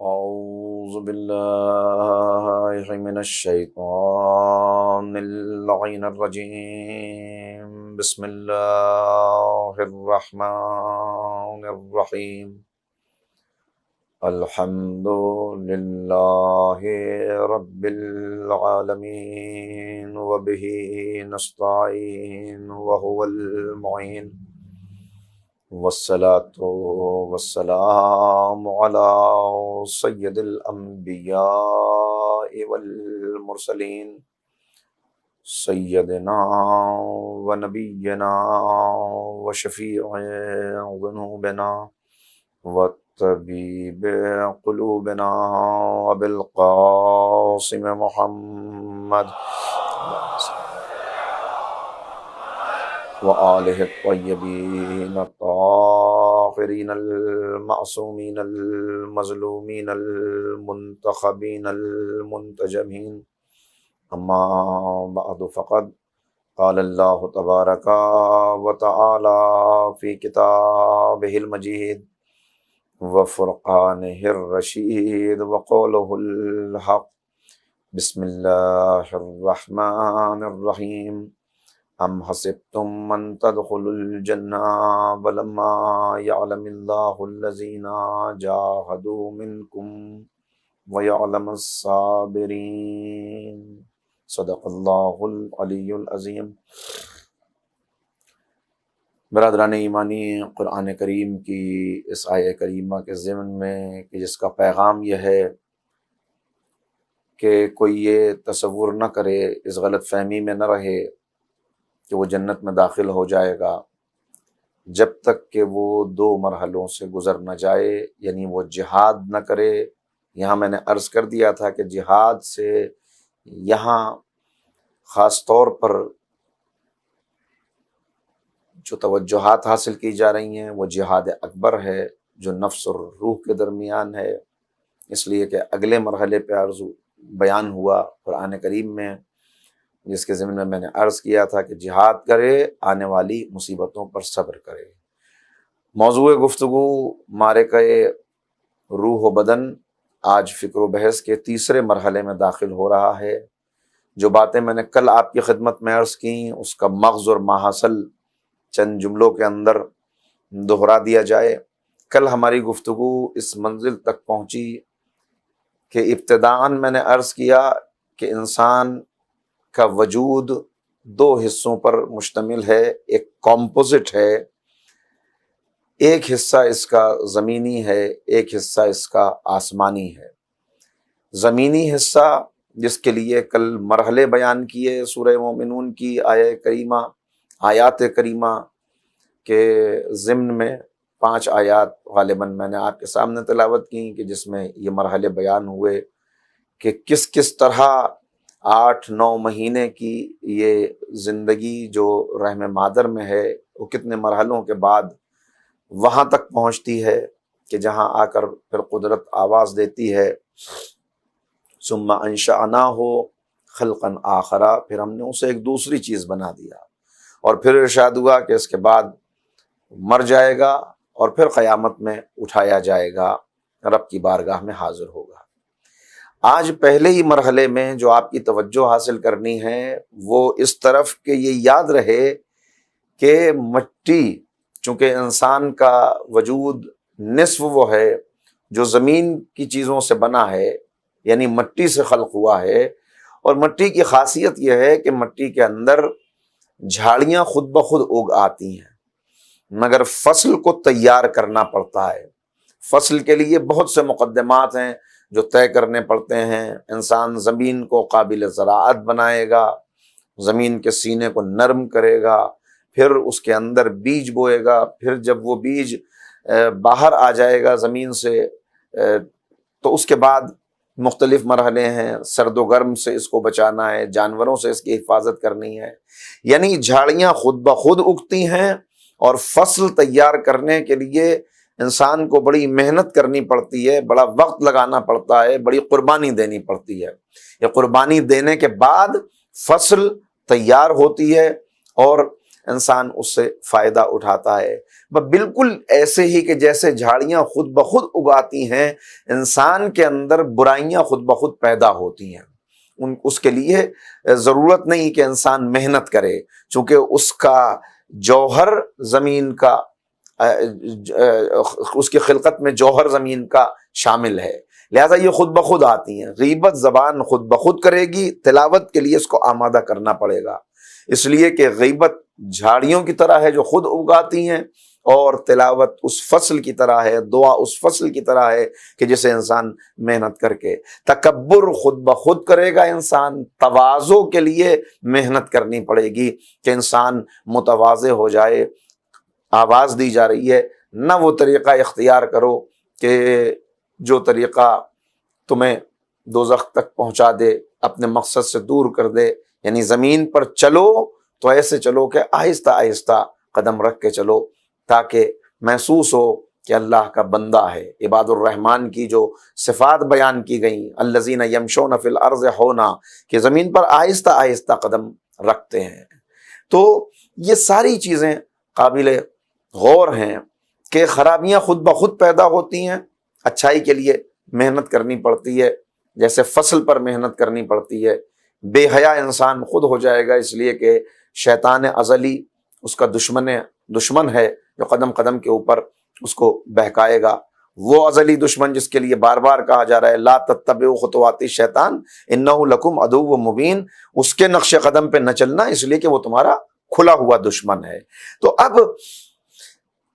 أعوذ بالله من الشيطان اللعين الرجيم. بسم الله الرحمن الرحيم. الحمد لله رب العالمين وبه نستعين وهو المعين، والصلاة والسلام على سید الانبیاء والمرسلین سیدنا و نبینا و شفیع ذنوبنا و طبیب قلوبنا ابی القاسم محمد وآلہ الطیبین الطاہرین المعصومین المظلومین المنتخبین المنتجبین. اما بعد فقد قال اللہ تبارک و تعالی فی کتابہ المجید وفرقانہ الرشید وقولہ الحق. بسم اللہ الرحمن الرحیم. ام حسبتم ان تدخلوا الجنہ ولما یعلم اللہ الذین جاہدوا منکم ویعلم الصابرین. صدق اللہ العلی العظیم. برادران ایمانی، قرآن کریم کی اس آیہ کریمہ کے ضمن میں کہ جس کا پیغام یہ ہے کہ کوئی یہ تصور نہ کرے، اس غلط فہمی میں نہ رہے کہ وہ جنت میں داخل ہو جائے گا جب تک کہ وہ 2 مرحلوں سے گزر نہ جائے، یعنی وہ جہاد نہ کرے. یہاں میں نے عرض کر دیا تھا کہ جہاد سے یہاں خاص طور پر جو توجہات حاصل کی جا رہی ہیں وہ جہاد اکبر ہے جو نفس اور روح کے درمیان ہے، اس لیے کہ اگلے مرحلے پہ بیان ہوا قرآن کریم میں، جس کے ضمن میں میں نے عرض کیا تھا کہ جہاد کرے، آنے والی مصیبتوں پر صبر کرے. موضوع گفتگو معرکہ روح و بدن آج فکر و بحث کے تیسرے مرحلے میں داخل ہو رہا ہے. جو باتیں میں نے کل آپ کی خدمت میں عرض کی اس کا مغز اور ماحصل چند جملوں کے اندر دہرا دیا جائے. کل ہماری گفتگو اس منزل تک پہنچی کہ ابتداءً میں نے عرض کیا کہ انسان کا وجود 2 حصوں پر مشتمل ہے. ایک کمپوزٹ ہے، ایک حصہ اس کا زمینی ہے، ایک حصہ اس کا آسمانی ہے. زمینی حصہ جس کے لیے کل مرحلے بیان کیے سورہ مومنون کی آیات کریمہ کے ضمن میں 5 آیات غالباً میں نے آپ کے سامنے تلاوت کی کہ جس میں یہ مرحلے بیان ہوئے کہ کس کس طرح 8-9 مہینے کی یہ زندگی جو رحم مادر میں ہے وہ کتنے مرحلوں کے بعد وہاں تک پہنچتی ہے کہ جہاں آ کر پھر قدرت آواز دیتی ہے ثم انشأناہ خلقا آخر، پھر ہم نے اسے ایک دوسری چیز بنا دیا، اور پھر ارشاد ہوا کہ اس کے بعد مر جائے گا اور پھر قیامت میں اٹھایا جائے گا، رب کی بارگاہ میں حاضر ہوگا. آج پہلے ہی مرحلے میں جو آپ کی توجہ حاصل کرنی ہے وہ اس طرف کہ یہ یاد رہے کہ مٹی، چونکہ انسان کا وجود نصف وہ ہے جو زمین کی چیزوں سے بنا ہے، یعنی مٹی سے خلق ہوا ہے، اور مٹی کی خاصیت یہ ہے کہ مٹی کے اندر جھاڑیاں خود بخود اگ آتی ہیں، مگر فصل کو تیار کرنا پڑتا ہے. فصل کے لیے بہت سے مقدمات ہیں جو طے کرنے پڑتے ہیں. انسان زمین کو قابل زراعت بنائے گا، زمین کے سینے کو نرم کرے گا، پھر اس کے اندر بیج بوئے گا، پھر جب وہ بیج باہر آ جائے گا زمین سے تو اس کے بعد مختلف مرحلے ہیں. سرد و گرم سے اس کو بچانا ہے، جانوروں سے اس کی حفاظت کرنی ہے، یعنی جھاڑیاں خود بخود اگتی ہیں، اور فصل تیار کرنے کے لیے انسان کو بڑی محنت کرنی پڑتی ہے، بڑا وقت لگانا پڑتا ہے، بڑی قربانی دینی پڑتی ہے. یہ قربانی دینے کے بعد فصل تیار ہوتی ہے، اور انسان اس سے فائدہ اٹھاتا ہے۔ بالکل ایسے ہی کہ جیسے جھاڑیاں خود بخود اگاتی ہیں، انسان کے اندر برائیاں خود بخود پیدا ہوتی ہیں۔ اس کے لیے ضرورت نہیں کہ انسان محنت کرے، چونکہ اس کا جوہر زمین کا، اس کی خلقت میں جوہر زمین کا شامل ہے، لہذا یہ خود بخود آتی ہیں۔ غیبت زبان خود بخود کرے گی، تلاوت کے لیے اس کو آمادہ کرنا پڑے گا، اس لیے کہ غیبت جھاڑیوں کی طرح ہے جو خود اگاتی ہیں، اور تلاوت اس فصل کی طرح ہے، دعا اس فصل کی طرح ہے کہ جسے انسان محنت کر کے، تکبر خود بخود کرے گا انسان، تواضع کے لیے محنت کرنی پڑے گی کہ انسان متواضع ہو جائے۔ آواز دی جا رہی ہے نہ وہ طریقہ اختیار کرو کہ جو طریقہ تمہیں دوزخ تک پہنچا دے، اپنے مقصد سے دور کر دے، یعنی زمین پر چلو تو ایسے چلو کہ آہستہ آہستہ قدم رکھ کے چلو، تاکہ محسوس ہو کہ اللہ کا بندہ ہے۔ عباد الرحمن کی جو صفات بیان کی گئیں، الذین یمشون فی الارض ہونا، کہ زمین پر آہستہ آہستہ قدم رکھتے ہیں۔ تو یہ ساری چیزیں قابل غور ہیں کہ خرابیاں خود بخود پیدا ہوتی ہیں، اچھائی کے لیے محنت کرنی پڑتی ہے، جیسے فصل پر محنت کرنی پڑتی ہے۔ بے حیا انسان خود ہو جائے گا، اس لیے کہ شیطان ازلی اس کا دشمن ہے جو قدم قدم کے اوپر اس کو بہکائے گا۔ وہ ازلی دشمن جس کے لیے بار بار کہا جا رہا ہے لا تتبعوا خطوات الشیطان انہ لکم عدو مبین، اس کے نقش قدم پہ نہ چلنا، اس لیے کہ وہ تمہارا کھلا ہوا دشمن ہے۔ تو اب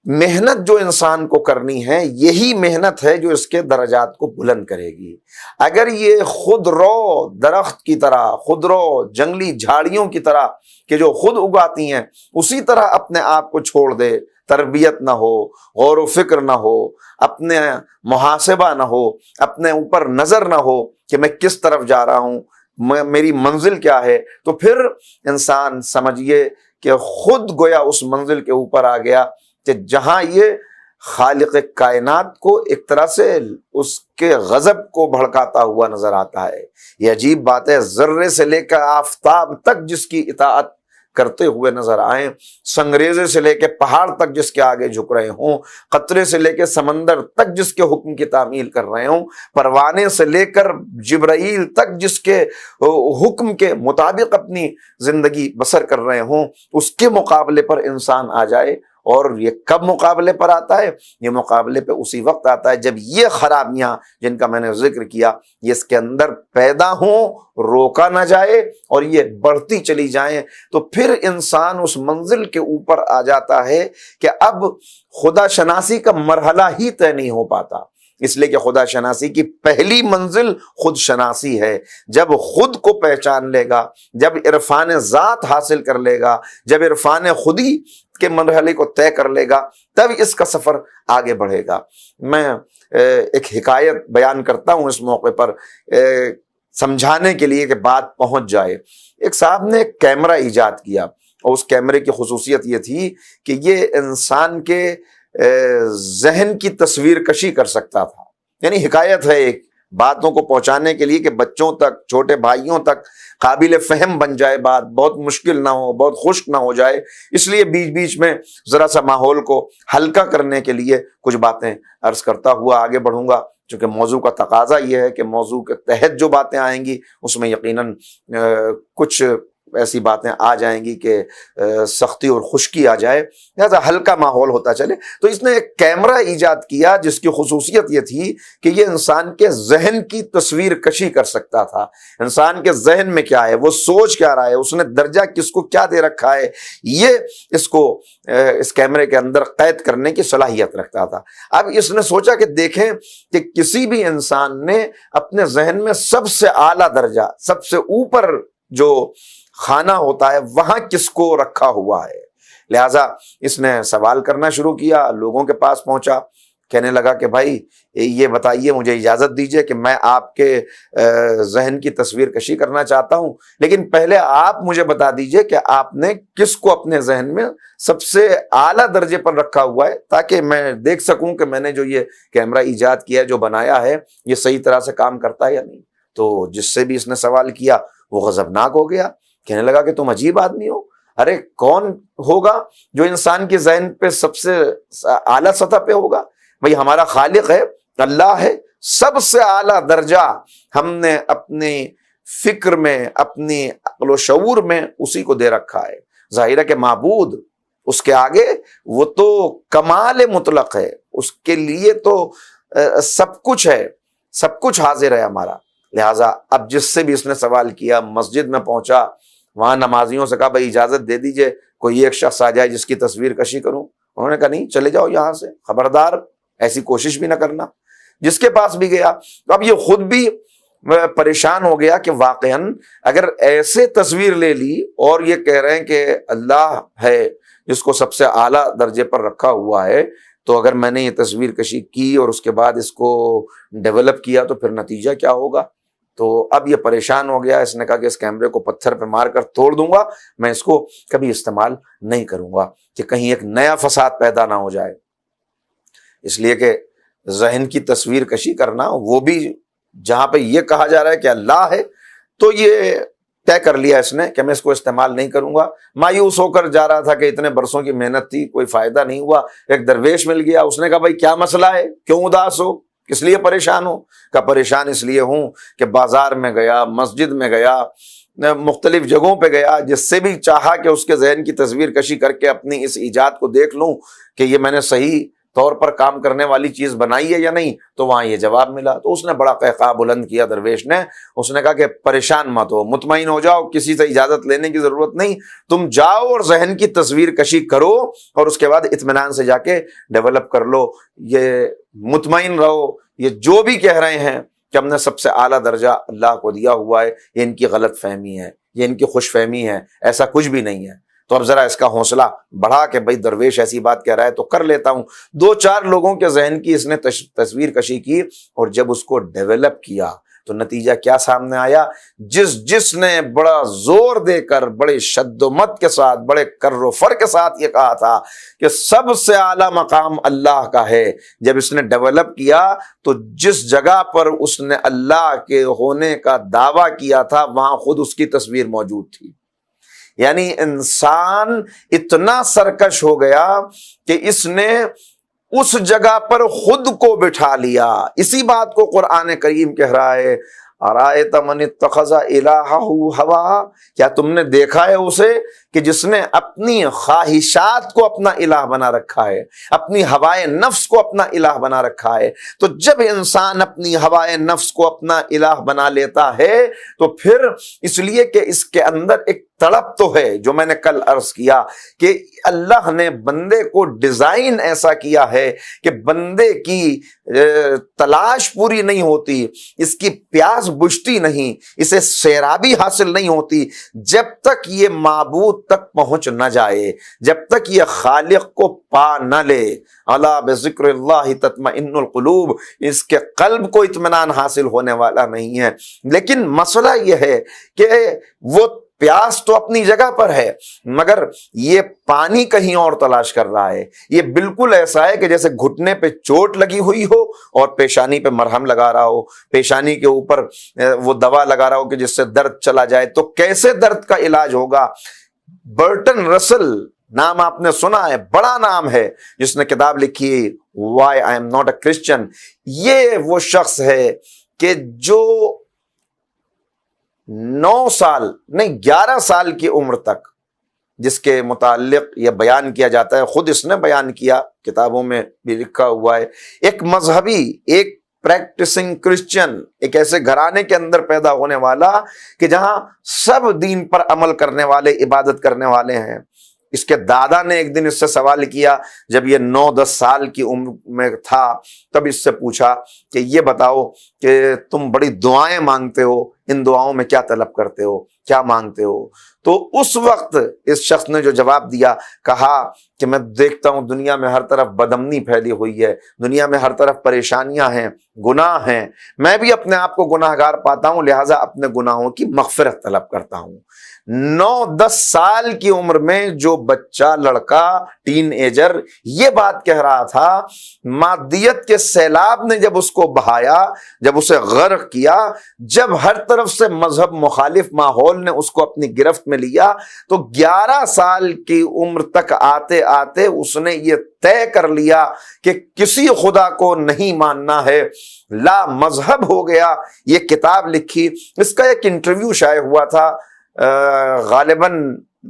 محنت جو انسان کو کرنی ہے، یہی محنت ہے جو اس کے درجات کو بلند کرے گی۔ اگر یہ خود رو درخت کی طرح، خود رو جنگلی جھاڑیوں کی طرح کہ جو خود اگاتی ہیں، اسی طرح اپنے آپ کو چھوڑ دے، تربیت نہ ہو، غور و فکر نہ ہو، اپنے محاسبہ نہ ہو، اپنے اوپر نظر نہ ہو کہ میں کس طرف جا رہا ہوں، میری منزل کیا ہے، تو پھر انسان سمجھیے کہ خود گویا اس منزل کے اوپر آ گیا کہ جہاں یہ خالق کائنات کو ایک طرح سے اس کے غضب کو بھڑکاتا ہوا نظر آتا ہے۔ یہ عجیب بات ہے، ذرے سے لے کر آفتاب تک جس کی اطاعت کرتے ہوئے نظر آئیں، سنگریزے سے لے کے پہاڑ تک جس کے آگے جھک رہے ہوں، قطرے سے لے کے سمندر تک جس کے حکم کی تعمیل کر رہے ہوں، پروانے سے لے کر جبرائیل تک جس کے حکم کے مطابق اپنی زندگی بسر کر رہے ہوں، اس کے مقابلے پر انسان آ جائے۔ اور یہ کب مقابلے پر آتا ہے؟ یہ مقابلے پہ اسی وقت آتا ہے جب یہ خرابیاں جن کا میں نے ذکر کیا یہ اس کے اندر پیدا ہوں، روکا نہ جائے اور یہ بڑھتی چلی جائیں، تو پھر انسان اس منزل کے اوپر آ جاتا ہے کہ اب خدا شناسی کا مرحلہ ہی طے نہیں ہو پاتا، اس لیے کہ خدا شناسی کی پہلی منزل خود شناسی ہے۔ جب خود کو پہچان لے گا، جب عرفان ذات حاصل کر لے گا، جب عرفان خودی کے مرحلے کو طے کر لے گا، تب اس کا سفر آگے بڑھے گا۔ میں ایک حکایت بیان کرتا ہوں اس موقع پر سمجھانے کے لیے کہ بات پہنچ جائے۔ ایک صاحب نے ایک کیمرہ ایجاد کیا، اور اس کیمرے کی خصوصیت یہ تھی کہ یہ انسان کے ذہن کی تصویر کشی کر سکتا تھا، یعنی حکایت ہے ایک باتوں کو پہنچانے کے لیے کہ بچوں تک، چھوٹے بھائیوں تک قابل فہم بن جائے، بات بہت مشکل نہ ہو، بہت خشک نہ ہو جائے، اس لیے بیچ بیچ میں ذرا سا ماحول کو ہلکا کرنے کے لیے کچھ باتیں عرض کرتا ہوا آگے بڑھوں گا، چونکہ موضوع کا تقاضا یہ ہے کہ موضوع کے تحت جو باتیں آئیں گی اس میں یقیناً کچھ ایسی باتیں آ جائیں گی کہ سختی اور خشکی آ جائے، لہذا ہلکا ماحول ہوتا چلے۔ تو اس نے ایک کیمرہ ایجاد کیا جس کی خصوصیت یہ تھی کہ یہ انسان کے ذہن کی تصویر کشی کر سکتا تھا، انسان کے ذہن میں کیا ہے، وہ سوچ کیا رہا ہے، اس نے درجہ کس کو کیا دے رکھا ہے، یہ اس کو اس کیمرے کے اندر قید کرنے کی صلاحیت رکھتا تھا۔ اب اس نے سوچا کہ دیکھیں کہ کسی بھی انسان نے اپنے ذہن میں سب سے اعلیٰ درجہ، سب سے اوپر جو خانہ ہوتا ہے وہاں کس کو رکھا ہوا ہے، لہٰذا اس نے سوال کرنا شروع کیا، لوگوں کے پاس پہنچا، کہنے لگا کہ بھائی یہ بتائیے، مجھے اجازت دیجئے کہ میں آپ کے ذہن کی تصویر کشی کرنا چاہتا ہوں، لیکن پہلے آپ مجھے بتا دیجئے کہ آپ نے کس کو اپنے ذہن میں سب سے اعلیٰ درجے پر رکھا ہوا ہے، تاکہ میں دیکھ سکوں کہ میں نے جو یہ کیمرہ ایجاد کیا ہے، جو بنایا ہے، یہ صحیح طرح سے کام کرتا ہے یا نہیں۔ تو جس سے بھی اس نے سوال کیا وہ غضبناک ہو گیا، کہنے لگا کہ تم عجیب آدمی ہو، ارے کون ہوگا جو انسان کے ذہن پہ سب سے اعلیٰ سطح پہ ہوگا؟ بھئی ہمارا خالق ہے، اللہ ہے، سب سے اعلیٰ درجہ ہم نے اپنی فکر میں، اپنی عقل و شعور میں اسی کو دے رکھا ہے۔ ظاہر ہے کہ معبود اس کے آگے وہ تو کمال مطلق ہے، اس کے لیے تو سب کچھ ہے، سب کچھ حاضر ہے ہمارا۔ لہٰذا اب جس سے بھی اس نے سوال کیا، مسجد میں پہنچا، وہاں نمازیوں سے کہا بھائی اجازت دے دیجئے کوئی ایک شخص آ جائے جس کی تصویر کشی کروں۔ انہوں نے کہا نہیں، چلے جاؤ یہاں سے، خبردار ایسی کوشش بھی نہ کرنا۔ جس کے پاس بھی گیا تو اب یہ خود بھی پریشان ہو گیا کہ واقعاً اگر ایسے تصویر لے لی اور یہ کہہ رہے ہیں کہ اللہ ہے جس کو سب سے اعلیٰ درجے پر رکھا ہوا ہے، تو اگر میں نے یہ تصویر کشی کی اور اس کے بعد اس کو ڈیولپ کیا تو پھر نتیجہ کیا ہوگا؟ تو اب یہ پریشان ہو گیا۔ اس نے کہا کہ اس کیمرے کو پتھر پہ مار کر توڑ دوں گا، میں اس کو کبھی استعمال نہیں کروں گا کہ کہیں ایک نیا فساد پیدا نہ ہو جائے۔ اس لیے کہ ذہن کی تصویر کشی کرنا، وہ بھی جہاں پہ یہ کہا جا رہا ہے کہ اللہ ہے، تو یہ طے کر لیا اس نے کہ میں اس کو استعمال نہیں کروں گا۔ مایوس ہو کر جا رہا تھا کہ اتنے برسوں کی محنت تھی، کوئی فائدہ نہیں ہوا۔ ایک درویش مل گیا، اس نے کہا بھائی کیا مسئلہ ہے، کیوں اداس ہو، کس لیے پریشان ہو؟ کہ پریشان اس لیے ہوں کہ بازار میں گیا، مسجد میں گیا، مختلف جگہوں پہ گیا، جس سے بھی چاہا کہ اس کے ذہن کی تصویر کشی کر کے اپنی اس ایجاد کو دیکھ لوں کہ یہ میں نے صحیح طور پر کام کرنے والی چیز بنائی ہے یا نہیں، تو وہاں یہ جواب ملا۔ تو اس نے بڑا قہقہ بلند کیا درویش نے، اس نے کہا کہ پریشان مت ہو، مطمئن ہو جاؤ، کسی سے اجازت لینے کی ضرورت نہیں، تم جاؤ اور ذہن کی تصویر کشی کرو اور اس کے بعد اطمینان سے جا کے ڈیولپ کر لو، یہ مطمئن رہو، یہ جو بھی کہہ رہے ہیں کہ ہم نے سب سے اعلیٰ درجہ اللہ کو دیا ہوا ہے، یہ ان کی غلط فہمی ہے، یہ ان کی خوش فہمی ہے، ایسا کچھ بھی نہیں ہے۔ تو اب ذرا اس کا حوصلہ بڑھا کہ بھائی درویش ایسی بات کہہ رہا ہے تو کر لیتا ہوں۔ 2-4 لوگوں کے ذہن کی اس نے تصویر کشی کی، اور جب اس کو ڈیولپ کیا تو نتیجہ کیا سامنے آیا؟ جس نے بڑا زور دے کر، بڑے شد و مت کے ساتھ، بڑے کر و فر کے ساتھ یہ کہا تھا کہ سب سے اعلیٰ مقام اللہ کا ہے، جب اس نے ڈیولپ کیا تو جس جگہ پر اس نے اللہ کے ہونے کا دعویٰ کیا تھا وہاں خود اس کی تصویر موجود تھی۔ یعنی انسان اتنا سرکش ہو گیا کہ اس نے اس جگہ پر خود کو بٹھا لیا۔ اسی بات کو قرآن کریم کہہ رہا ہے، ارائیت من اتخذ الہہ ہوا، کیا تم نے دیکھا ہے اسے کہ جس نے اپنی خواہشات کو اپنا الہ بنا رکھا ہے، اپنی ہوائے نفس کو اپنا الہ بنا رکھا ہے۔ تو جب انسان اپنی ہوائے نفس کو اپنا الہ بنا لیتا ہے تو پھر اس لیے کہ اس کے اندر ایک تڑپ تو ہے، جو میں نے کل عرض کیا کہ اللہ نے بندے کو ڈیزائن ایسا کیا ہے کہ بندے کی تلاش پوری نہیں ہوتی، اس کی پیاس بجھتی نہیں، اسے سیرابی حاصل نہیں ہوتی جب تک یہ معبود تک پہنچ نہ جائے، جب تک یہ خالق کو پا نہ لے۔ الا بذکر اللہ تطمئن القلوب، اس کے قلب کو اطمینان حاصل ہونے والا نہیں ہے۔ لیکن مسئلہ یہ ہے کہ وہ پیاس تو اپنی جگہ پر ہے، مگر یہ پانی کہیں اور تلاش کر رہا ہے۔ یہ بالکل ایسا ہے کہ جیسے گھٹنے پہ چوٹ لگی ہوئی ہو اور پیشانی پہ مرہم لگا رہا ہو، پیشانی کے اوپر وہ دوا لگا رہا ہو کہ جس سے درد چلا جائے، تو کیسے درد کا علاج ہوگا؟ برٹن رسل نام آپ نے سنا ہے، بڑا نام ہے، جس نے کتاب لکھی ہے why I am not a Christian. یہ وہ شخص ہے کہ جو 9 سال نہیں 11 سال کی عمر تک، جس کے متعلق یہ بیان کیا جاتا ہے، خود اس نے بیان کیا، کتابوں میں بھی لکھا ہوا ہے، ایک مذہبی، ایک پریکٹسنگ کرسچن، ایک ایسے گھرانے کے اندر پیدا ہونے والا کہ جہاں سب دین پر عمل کرنے والے، عبادت کرنے والے ہیں۔ اس کے دادا نے ایک دن اس سے سوال کیا، جب یہ 9-10 سال کی عمر میں تھا، تب اس سے پوچھا کہ یہ بتاؤ کہ تم بڑی دعائیں مانگتے ہو، ان دعاؤں میں کیا طلب کرتے ہو، کیا مانگتے ہو؟ تو اس وقت اس شخص نے جو جواب دیا، کہا کہ میں دیکھتا ہوں دنیا میں ہر طرف بدامنی پھیلی ہوئی ہے، دنیا میں ہر طرف پریشانیاں ہیں، گناہ ہیں، میں بھی اپنے آپ کو گناہ گار پاتا ہوں، لہٰذا اپنے گناہوں کی مغفرت طلب کرتا ہوں۔ 9-10 سال کی عمر میں جو بچہ، لڑکا، ٹین ایجر یہ بات کہہ رہا تھا، مادیت کے سیلاب نے جب اس کو بہایا، جب اسے غرق کیا، جب ہر طرف طرف سے مذہب مخالف ماحول نے اس کو اپنی گرفت میں لیا، تو 11 سال کی عمر تک آتے آتے اس نے یہ طے کر لیا کہ کسی خدا کو نہیں ماننا ہے، لا مذہب ہو گیا۔ یہ کتاب لکھی، اس کا ایک انٹرویو شائع ہوا تھا غالباً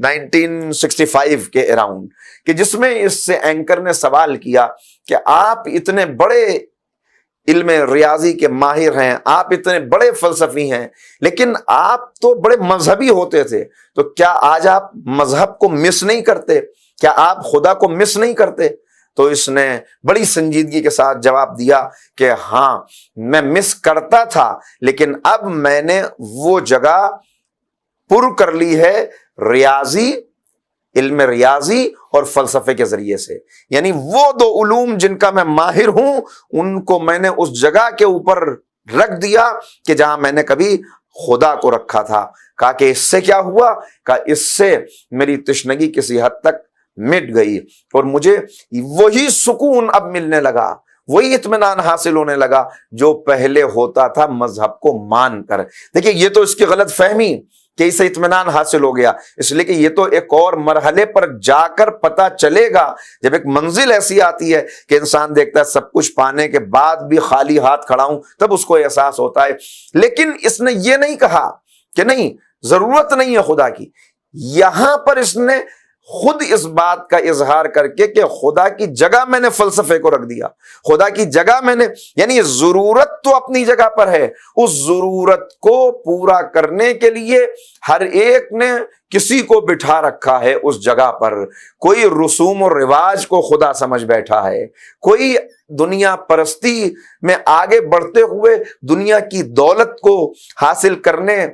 1965 کے اراؤنڈ، کہ جس میں اس سے اینکر نے سوال کیا کہ آپ اتنے بڑے علم ریاضی کے ماہر ہیں، آپ اتنے بڑے فلسفی ہیں، لیکن آپ تو بڑے مذہبی ہوتے تھے، تو کیا آج آپ مذہب کو مس نہیں کرتے؟ کیا آپ خدا کو مس نہیں کرتے؟ تو اس نے بڑی سنجیدگی کے ساتھ جواب دیا کہ ہاں میں مس کرتا تھا، لیکن اب میں نے وہ جگہ پر کر لی ہے ریاضی، علم ریاضی اور فلسفے کے ذریعے سے، یعنی وہ دو علوم جن کا میں ماہر ہوں ان کو میں نے اس جگہ کے اوپر رکھ دیا کہ جہاں میں نے کبھی خدا کو رکھا تھا۔ کہا کہ اس سے کیا ہوا؟ کہا اس سے میری تشنگی کسی حد تک مٹ گئی اور مجھے وہی سکون اب ملنے لگا، وہی اطمینان حاصل ہونے لگا جو پہلے ہوتا تھا مذہب کو مان کر۔ دیکھیں یہ تو اس کی غلط فہمی کہ اسے اطمینان حاصل ہو گیا، اس لیے کہ یہ تو ایک اور مرحلے پر جا کر پتہ چلے گا، جب ایک منزل ایسی آتی ہے کہ انسان دیکھتا ہے سب کچھ پانے کے بعد بھی خالی ہاتھ کھڑا ہوں، تب اس کو احساس ہوتا ہے۔ لیکن اس نے یہ نہیں کہا کہ نہیں ضرورت نہیں ہے خدا کی، یہاں پر اس نے خود اس بات کا اظہار کر کے کہ خدا کی جگہ میں نے فلسفے کو رکھ دیا، خدا کی جگہ میں نے، یعنی ضرورت تو اپنی جگہ پر ہے، اس ضرورت کو پورا کرنے کے لیے ہر ایک نے کسی کو بٹھا رکھا ہے اس جگہ پر۔ کوئی رسوم و رواج کو خدا سمجھ بیٹھا ہے، کوئی دنیا پرستی میں آگے بڑھتے ہوئے دنیا کی دولت کو حاصل کرنے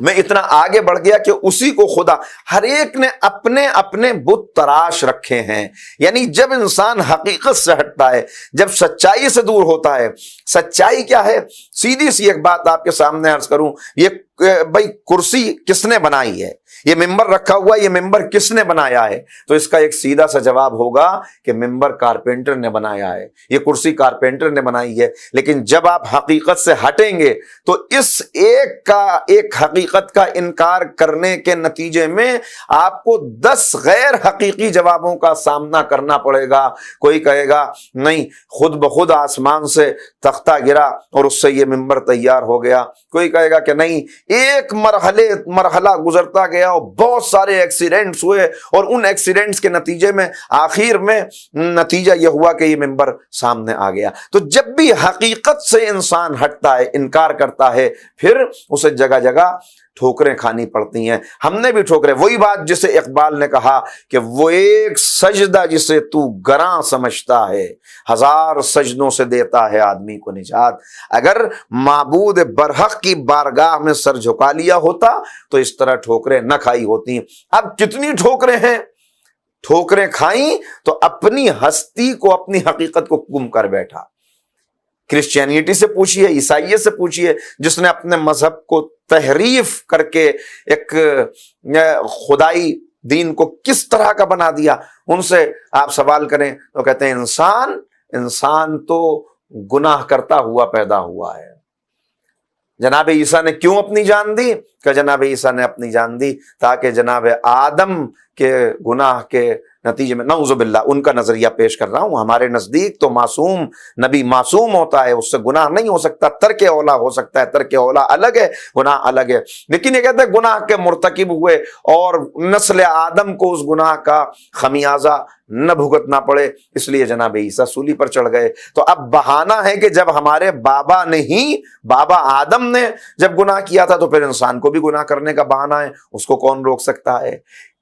میں اتنا آگے بڑھ گیا کہ اسی کو خدا، ہر ایک نے اپنے اپنے بت تراش رکھے ہیں۔ یعنی جب انسان حقیقت سے ہٹتا ہے، جب سچائی سے دور ہوتا ہے، سچائی کیا ہے؟ سیدھی سی ایک بات آپ کے سامنے عرض کروں، یہ بھائی کرسی کس نے بنائی ہے؟ یہ ممبر رکھا ہوا، یہ ممبر کس نے بنایا ہے؟ تو اس کا ایک سیدھا سا جواب ہوگا کہ ممبر کارپینٹر نے بنایا ہے، یہ کرسی کارپینٹر نے بنائی ہے۔ لیکن جب آپ حقیقت سے ہٹیں گے تو اس ایک حقیقت کا انکار کرنے کے نتیجے میں آپ کو 10 غیر حقیقی جوابوں کا سامنا کرنا پڑے گا۔ کوئی کہے گا نہیں خود بخود آسمان سے تختہ گرا اور اس سے یہ ممبر تیار ہو گیا، کوئی کہے گا کہ نہیں ایک مرحلہ گزرتا گیا اور بہت سارے ایکسیڈنٹس ہوئے اور ان ایکسیڈنٹس کے نتیجے میں آخر میں نتیجہ یہ ہوا کہ یہ ممبر سامنے آ گیا۔ تو جب بھی حقیقت سے انسان ہٹتا ہے، انکار کرتا ہے، پھر اسے جگہ جگہ ٹھوکریں کھانی پڑتی ہیں۔ ہم نے بھی ٹھوکریں، وہی بات جسے اقبال نے کہا کہ وہ ایک سجدہ جسے تو گراں سمجھتا ہے، 1000 سجدوں سے دیتا ہے آدمی کو نجات۔ اگر معبود برحق کی بارگاہ میں سر جھکا لیا ہوتا تو اس طرح ٹھوکریں نہ کھائی ہوتی۔ اب کتنی ٹھوکریں ہیں؟ ٹھوکریں کھائیں تو اپنی ہستی کو، اپنی حقیقت کو گم کر بیٹھا۔ کرسچینیٹی سے پوچھئے، عیسائیت سے پوچھئے، جس نے اپنے مذہب کو تحریف کر کے ایک خدائی دین کو کس طرح کا بنا دیا، ان سے آپ سوال کریں تو کہتے ہیں انسان تو گناہ کرتا ہوا پیدا ہوا ہے۔ جناب عیسیٰ نے کیوں اپنی جان دی؟ کہ جناب عیسیٰ نے اپنی جان دی تاکہ جناب آدم کے گناہ کے نتیجے میں، نعوذ باللہ ان کا نظریہ پیش کر رہا ہوں، ہمارے نزدیک تو معصوم نبی معصوم ہوتا ہے، اس سے گناہ نہیں ہو سکتا، ترک اولا ہو سکتا ہے، ترک اولا الگ ہے، گناہ الگ ہے۔ لیکن یہ کہتے ہیں گناہ کے مرتکب ہوئے اور نسل آدم کو اس گناہ کا خمیازہ نہ بھگتنا پڑے، اس لیے جناب عیسیٰ سولی پر چڑھ گئے۔ تو اب بہانہ ہے کہ جب ہمارے بابا آدم نے جب گناہ کیا تھا تو پھر انسان کو بھی گناہ کرنے کا بہانہ ہے، اس کو کون روک سکتا ہے؟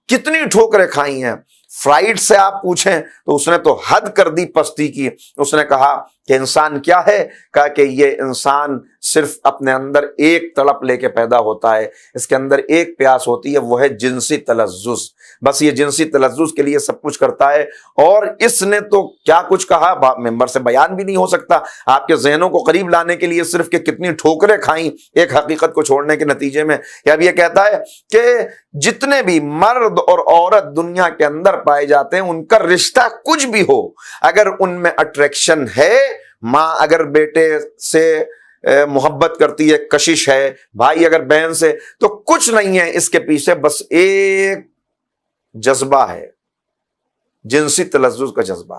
کتنی ٹھوکریں کھائی ہیں۔ فرائڈ سے آپ پوچھیں تو اس نے تو حد کر دی پستی کی، اس نے کہا کہ انسان کیا ہے؟ کہا کہ یہ انسان صرف اپنے اندر ایک تڑپ لے کے پیدا ہوتا ہے، اس کے اندر ایک پیاس ہوتی ہے، وہ ہے جنسی تلذذ، بس یہ جنسی تلذذ کے لیے سب کچھ کرتا ہے۔ اور اس نے تو کیا کچھ کہا، ممبر سے بیان بھی نہیں ہو سکتا آپ کے ذہنوں کو قریب لانے کے لیے، صرف کہ کتنی ٹھوکریں کھائیں ایک حقیقت کو چھوڑنے کے نتیجے میں۔ کہ اب یہ کہتا ہے کہ جتنے بھی مرد اور عورت دنیا کے اندر پائے جاتے ہیں ان کا رشتہ کچھ بھی ہو، اگر ان میں اٹریکشن ہے، ماں اگر بیٹے سے محبت کرتی ہے، کشش ہے بھائی اگر بہن سے، تو کچھ نہیں ہے اس کے پیچھے، بس ایک جذبہ ہے، جنسی تلذذ کا جذبہ۔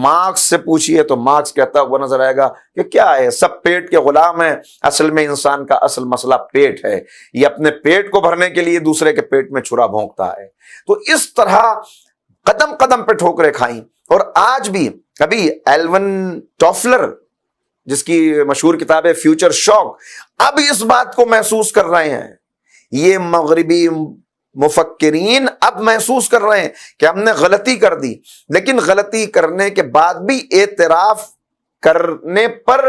مارکس سے پوچھئے تو مارکس کہتا ہوا نظر آئے گا کہ کیا ہے، سب پیٹ کے غلام ہیں، اصل میں انسان کا اصل مسئلہ پیٹ ہے، یہ اپنے پیٹ کو بھرنے کے لیے دوسرے کے پیٹ میں چھرا بھونکتا ہے۔ تو اس طرح قدم قدم پہ ٹھوکریں کھائیں، اور آج بھی ابھی ایلون ٹافلر جس کی مشہور کتاب ہے فیوچر شاک، اب اس بات کو محسوس کر رہے ہیں، یہ مغربی مفکرین اب محسوس کر رہے ہیں کہ ہم نے غلطی کر دی، لیکن غلطی کرنے کے بعد بھی اعتراف کرنے پر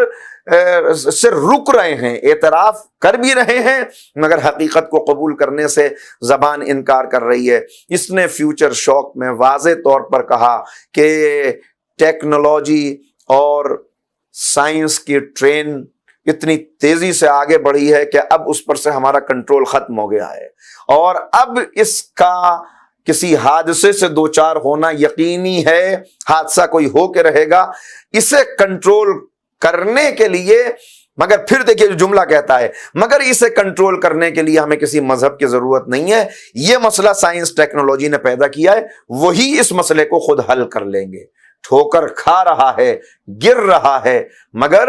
سے رک رہے ہیں، اعتراف کر بھی رہے ہیں مگر حقیقت کو قبول کرنے سے زبان انکار کر رہی ہے۔ اس نے فیوچر شاک میں واضح طور پر کہا کہ ٹیکنالوجی اور سائنس کی ٹرین اتنی تیزی سے آگے بڑھی ہے کہ اب اس پر سے ہمارا کنٹرول ختم ہو گیا ہے، اور اب اس کا کسی حادثے سے دوچار ہونا یقینی ہے، حادثہ کوئی ہو کے رہے گا، اسے کنٹرول کرنے کے لیے، مگر پھر دیکھیے جو جملہ کہتا ہے، مگر اسے کنٹرول کرنے کے لیے ہمیں کسی مذہب کی ضرورت نہیں ہے، یہ مسئلہ سائنس ٹیکنالوجی نے پیدا کیا ہے، وہی اس مسئلے کو خود حل کر لیں گے۔ ٹھوکر کھا رہا ہے، گر رہا ہے، مگر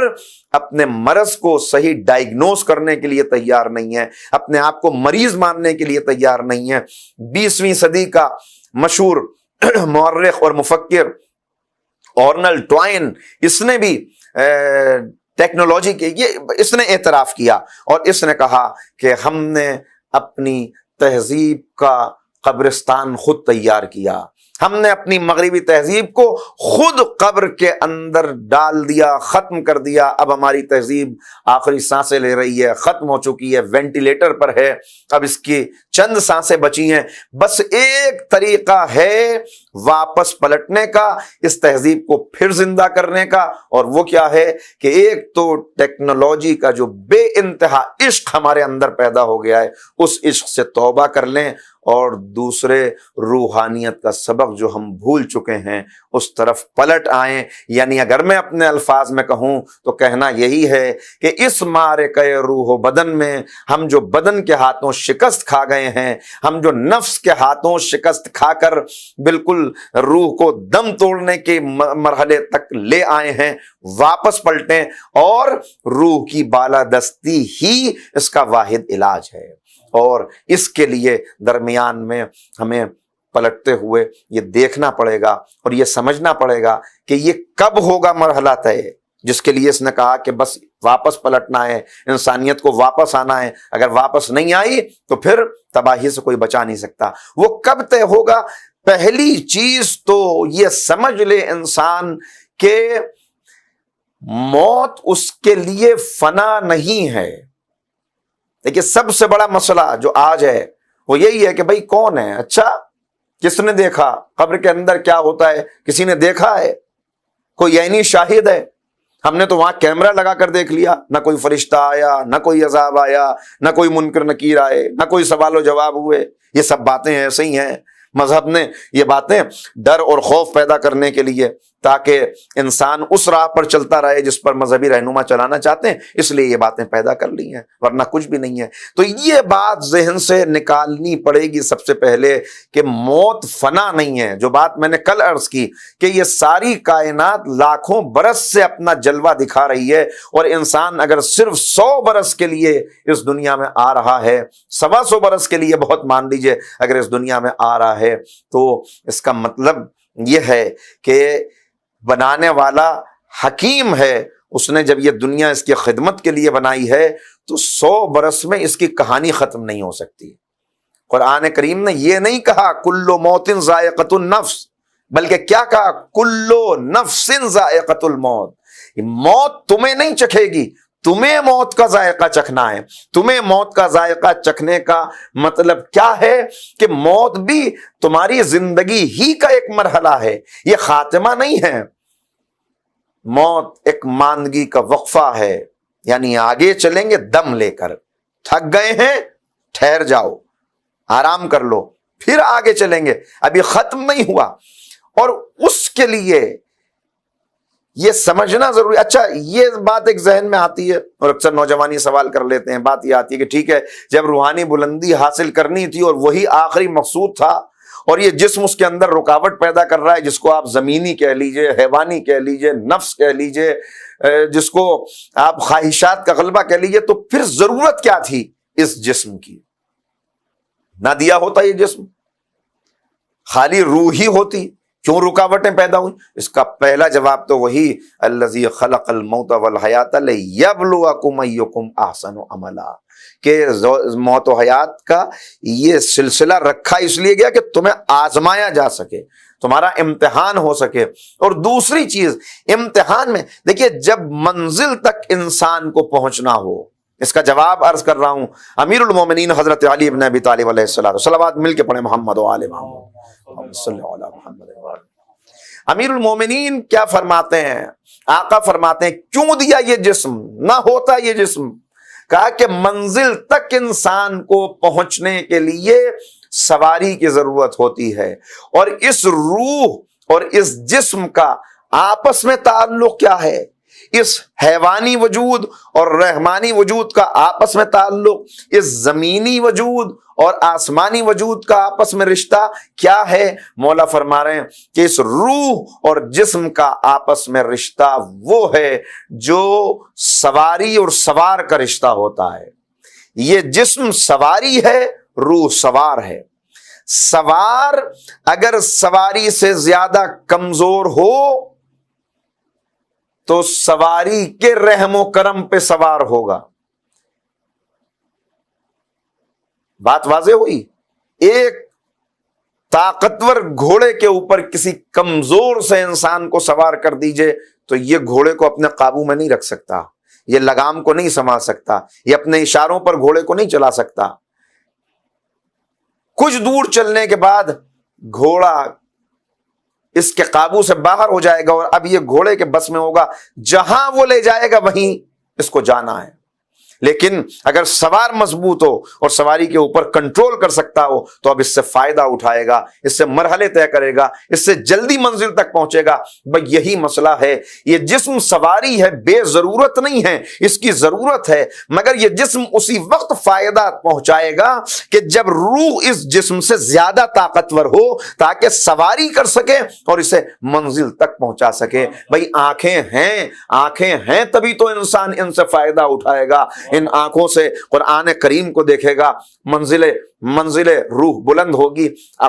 اپنے مرض کو صحیح ڈائیگنوز کرنے کے لیے تیار نہیں ہے، اپنے آپ کو مریض ماننے کے لیے تیار نہیں ہے۔ 20ویں صدی کا مشہور مورخ اور مفکر آرنلڈ ٹوائن، اس نے بھی ٹیکنالوجی کے اس نے اعتراف کیا، اور اس نے کہا کہ ہم نے اپنی تہذیب کا قبرستان خود تیار کیا، ہم نے اپنی مغربی تہذیب کو خود قبر کے اندر ڈال دیا، ختم کر دیا۔ اب ہماری تہذیب آخری سانسیں لے رہی ہے، ختم ہو چکی ہے، وینٹیلیٹر پر ہے، اب اس کی چند سانسیں بچی ہیں۔ بس ایک طریقہ ہے واپس پلٹنے کا، اس تہذیب کو پھر زندہ کرنے کا، اور وہ کیا ہے کہ ایک تو ٹیکنالوجی کا جو بے انتہا عشق ہمارے اندر پیدا ہو گیا ہے، اس عشق سے توبہ کر لیں، اور دوسرے روحانیت کا سبق جو ہم بھول چکے ہیں اس طرف پلٹ آئیں۔ یعنی اگر میں اپنے الفاظ میں کہوں تو کہنا یہی ہے کہ اس معرکہ روح و بدن میں ہم جو بدن کے ہاتھوں شکست کھا گئے ہیں، ہم جو نفس کے ہاتھوں شکست کھا کر بالکل روح کو دم توڑنے کے مرحلے تک لے آئے ہیں، واپس پلٹیں، اور روح کی بالادستی ہی اس کا واحد علاج ہے۔ اور اس کے لیے درمیان میں ہمیں پلٹتے ہوئے یہ دیکھنا پڑے گا اور یہ سمجھنا پڑے گا کہ یہ کب ہوگا مرحلہ طے، جس کے لیے اس نے کہا کہ بس واپس پلٹنا ہے، انسانیت کو واپس آنا ہے۔ اگر واپس نہیں آئی تو پھر تباہی سے کوئی بچا نہیں سکتا۔ وہ کب طے ہوگا؟ پہلی چیز تو یہ سمجھ لے انسان کہ موت اس کے لیے فنا نہیں ہے۔ دیکھیے سب سے بڑا مسئلہ جو آج ہے وہ یہی ہے کہ بھئی کون ہے؟ اچھا کس نے دیکھا؟ قبر کے اندر کیا ہوتا ہے کسی نے دیکھا ہے؟ کوئی عینی شاہد ہے؟ ہم نے تو وہاں کیمرہ لگا کر دیکھ لیا، نہ کوئی فرشتہ آیا، نہ کوئی عذاب آیا، نہ کوئی منکر نکیر آئے، نہ کوئی سوال و جواب ہوئے۔ یہ سب باتیں ایسے ہی ہیں۔ مذہب نے یہ باتیں ڈر اور خوف پیدا کرنے کے لیے، تاکہ انسان اس راہ پر چلتا رہے جس پر مذہبی رہنما چلانا چاہتے ہیں، اس لیے یہ باتیں پیدا کر لی ہیں، ورنہ کچھ بھی نہیں ہے۔ تو یہ بات ذہن سے نکالنی پڑے گی سب سے پہلے کہ موت فنا نہیں ہے۔ جو بات میں نے کل عرض کی کہ یہ ساری کائنات لاکھوں برس سے اپنا جلوہ دکھا رہی ہے، اور انسان اگر صرف 100 برس کے لیے اس دنیا میں آ رہا ہے، 125 برس کے لیے بہت مان لیجئے اگر اس دنیا میں آ رہا ہے، تو اس کا مطلب یہ ہے کہ بنانے والا حکیم ہے، اس نے جب یہ دنیا اس کی خدمت کے لیے بنائی ہے تو 100 برس میں اس کی کہانی ختم نہیں ہو سکتی۔ قرآن کریم نے یہ نہیں کہا کل موت ذائقۃ النفس، بلکہ کیا کہا؟ کل نفس ذائقۃ الموت۔ موت تمہیں نہیں چکھے گی، تمہیں موت کا ذائقہ چکھنا ہے۔ تمہیں موت کا ذائقہ چکھنے کا مطلب کیا ہے کہ موت بھی تمہاری زندگی ہی کا ایک مرحلہ ہے، یہ خاتمہ نہیں ہے۔ موت ایک ماندگی کا وقفہ ہے، یعنی آگے چلیں گے دم لے کر، تھک گئے ہیں ٹھہر جاؤ، آرام کر لو، پھر آگے چلیں گے، ابھی ختم نہیں ہوا۔ اور اس کے لیے یہ سمجھنا ضروری. اچھا یہ بات ایک ذہن میں آتی ہے اور اکثر نوجوانی سوال کر لیتے ہیں, بات یہ آتی ہے کہ ٹھیک ہے جب روحانی بلندی حاصل کرنی تھی اور وہی آخری مقصود تھا اور یہ جسم اس کے اندر رکاوٹ پیدا کر رہا ہے, جس کو آپ زمینی کہہ لیجئے, حیوانی کہہ لیجئے, نفس کہہ لیجئے, جس کو آپ خواہشات کا غلبہ کہہ لیجئے, تو پھر ضرورت کیا تھی اس جسم کی؟ نہ دیا ہوتا یہ جسم, خالی روح ہی ہوتی, کیوں رکاوٹیں پیدا ہوئی؟ اس کا پہلا جواب تو وہی الذی خلق الموت والحیات لیبلوکم ایکم احسن عملا, کہ موت و حیات کا یہ سلسلہ رکھا اس لیے گیا کہ تمہیں آزمایا جا سکے, تمہارا امتحان ہو سکے. اور دوسری چیز امتحان میں دیکھیے, جب منزل تک انسان کو پہنچنا ہو, اس کا جواب عرض کر رہا ہوں, امیر المومنین حضرت علی بن ابی طالب علیہ السلام, صلوات مل کے پڑھیں محمد و آل محمد صلی اللہ علیہ محمد. امیر المومنین کیا فرماتے ہیں؟ آقا فرماتے ہیں کیوں دیا یہ جسم؟ نہ ہوتا یہ جسم, کہا کہ منزل تک انسان کو پہنچنے کے لیے سواری کی ضرورت ہوتی ہے, اور اس روح اور اس جسم کا آپس میں تعلق کیا ہے؟ اس حیوانی وجود اور رحمانی وجود کا آپس میں تعلق, اس زمینی وجود اور آسمانی وجود کا آپس میں رشتہ کیا ہے؟ مولا فرما رہے ہیں کہ اس روح اور جسم کا آپس میں رشتہ وہ ہے جو سواری اور سوار کا رشتہ ہوتا ہے. یہ جسم سواری ہے, روح سوار ہے. سوار اگر سواری سے زیادہ کمزور ہو تو سواری کے رحم و کرم پہ سوار ہوگا. بات واضح ہوئی؟ ایک طاقتور گھوڑے کے اوپر کسی کمزور سے انسان کو سوار کر دیجئے تو یہ گھوڑے کو اپنے قابو میں نہیں رکھ سکتا, یہ لگام کو نہیں سنبھال سکتا, یہ اپنے اشاروں پر گھوڑے کو نہیں چلا سکتا. کچھ دور چلنے کے بعد گھوڑا اس کے قابو سے باہر ہو جائے گا اور اب یہ گھوڑے کے بس میں ہوگا, جہاں وہ لے جائے گا وہیں اس کو جانا ہے. لیکن اگر سوار مضبوط ہو اور سواری کے اوپر کنٹرول کر سکتا ہو تو اب اس سے فائدہ اٹھائے گا, اس سے مرحلے طے کرے گا, اس سے جلدی منزل تک پہنچے گا. بھئی یہی مسئلہ ہے, یہ جسم سواری ہے, بے ضرورت نہیں ہے, اس کی ضرورت ہے, مگر یہ جسم اسی وقت فائدہ پہنچائے گا کہ جب روح اس جسم سے زیادہ طاقتور ہو تاکہ سواری کر سکے اور اسے منزل تک پہنچا سکے. بھئی آنکھیں ہیں تبھی تو انسان ان سے فائدہ اٹھائے گا. ان آنکھوں سے قرآن کریم کو دیکھے گا, منزل روح بلند ہوگی,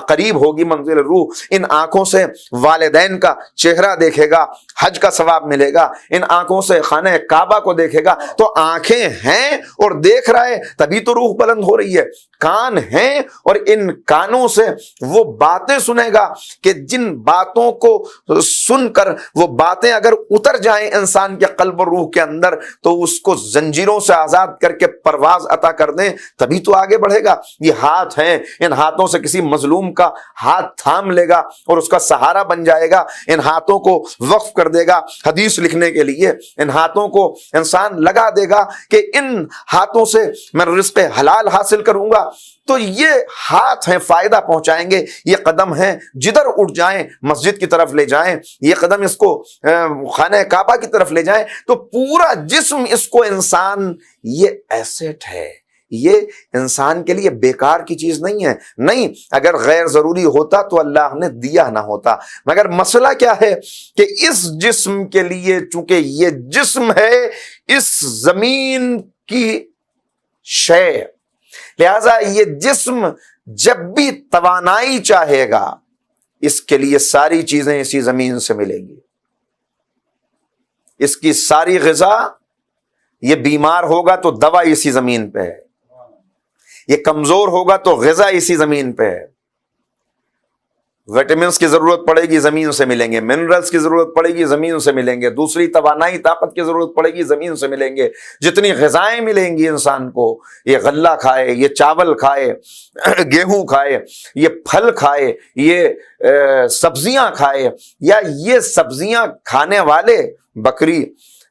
قریب ہوگی منزل روح. ان آنکھوں سے والدین کا چہرہ دیکھے گا, حج کا ثواب ملے گا. ان آنکھوں سے خانہ کعبہ کو دیکھے گا. تو آنکھیں ہیں اور دیکھ رہا ہے تبھی تو روح بلند ہو رہی ہے. کان ہیں اور ان کانوں سے وہ باتیں سنے گا کہ جن باتوں کو سن کر وہ باتیں اگر اتر جائیں انسان کے قلب اور روح کے اندر تو اس کو زنجیروں سے آزاد کر کے پرواز عطا کر دیں تبھی تو آگے بڑھے گا. یہ ہاتھ ہیں, ان ہاتھوں سے کسی مظلوم کا ہاتھ تھام لے گا اور اس کا سہارا بن جائے گا. ان ہاتھوں کو وقف کر دے گا حدیث لکھنے کے لیے. ان ہاتھوں کو انسان لگا دے گا کہ ان ہاتھوں سے میں رزق حلال حاصل کروں گا. تو یہ ہاتھ ہیں, فائدہ پہنچائیں گے. یہ قدم ہیں, جدھر اٹھ جائیں مسجد کی طرف لے جائیں. یہ قدم اس کو خانہ کعبہ کی طرف لے جائیں. تو پورا جسم اس کو انسان, یہ ایسٹ ہے, یہ انسان کے لیے بیکار کی چیز نہیں ہے. نہیں, اگر غیر ضروری ہوتا تو اللہ نے دیا نہ ہوتا. مگر مسئلہ کیا ہے کہ اس جسم کے لیے چونکہ یہ جسم ہے اس زمین کی شے, لہذا یہ جسم جب بھی توانائی چاہے گا اس کے لیے ساری چیزیں اسی زمین سے ملیں گی. اس کی ساری غذا, یہ بیمار ہوگا تو دوا اسی زمین پہ ہے, یہ کمزور ہوگا تو غذا اسی زمین پہ ہے. وٹامنس کی ضرورت پڑے گی زمین سے ملیں گے, منرلز کی ضرورت پڑے گی زمین سے ملیں گے, دوسری توانائی طاقت کی ضرورت پڑے گی زمین سے ملیں گے. جتنی غذائیں ملیں گی انسان کو, یہ غلہ کھائے, یہ چاول کھائے, گیہوں کھائے, یہ پھل کھائے, یہ سبزیاں کھائے, یا یہ سبزیاں کھانے والے بکری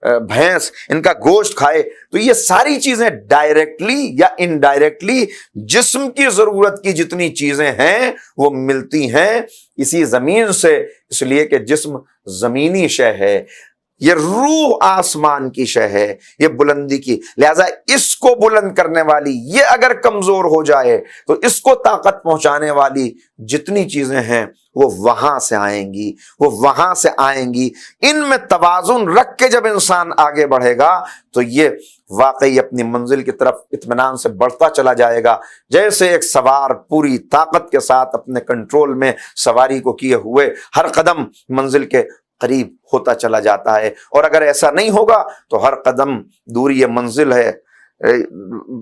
بھینس ان کا گوشت کھائے, تو یہ ساری چیزیں ڈائریکٹلی یا انڈائریکٹلی جسم کی ضرورت کی جتنی چیزیں ہیں وہ ملتی ہیں اسی زمین سے. اس لیے کہ جسم زمینی شے ہے. یہ روح آسمان کی شے ہے، یہ بلندی کی، لہذا اس کو بلند کرنے والی یہ اگر کمزور ہو جائے تو اس کو طاقت پہنچانے والی جتنی چیزیں ہیں وہ وہاں سے آئیں گی، وہ وہاں سے آئیں گی۔ ان میں توازن رکھ کے جب انسان آگے بڑھے گا تو یہ واقعی اپنی منزل کی طرف اطمینان سے بڑھتا چلا جائے گا، جیسے ایک سوار پوری طاقت کے ساتھ اپنے کنٹرول میں سواری کو کیے ہوئے ہر قدم منزل کے قریب ہوتا چلا جاتا ہے۔ اور اگر ایسا نہیں ہوگا تو ہر قدم دوری یہ منزل ہے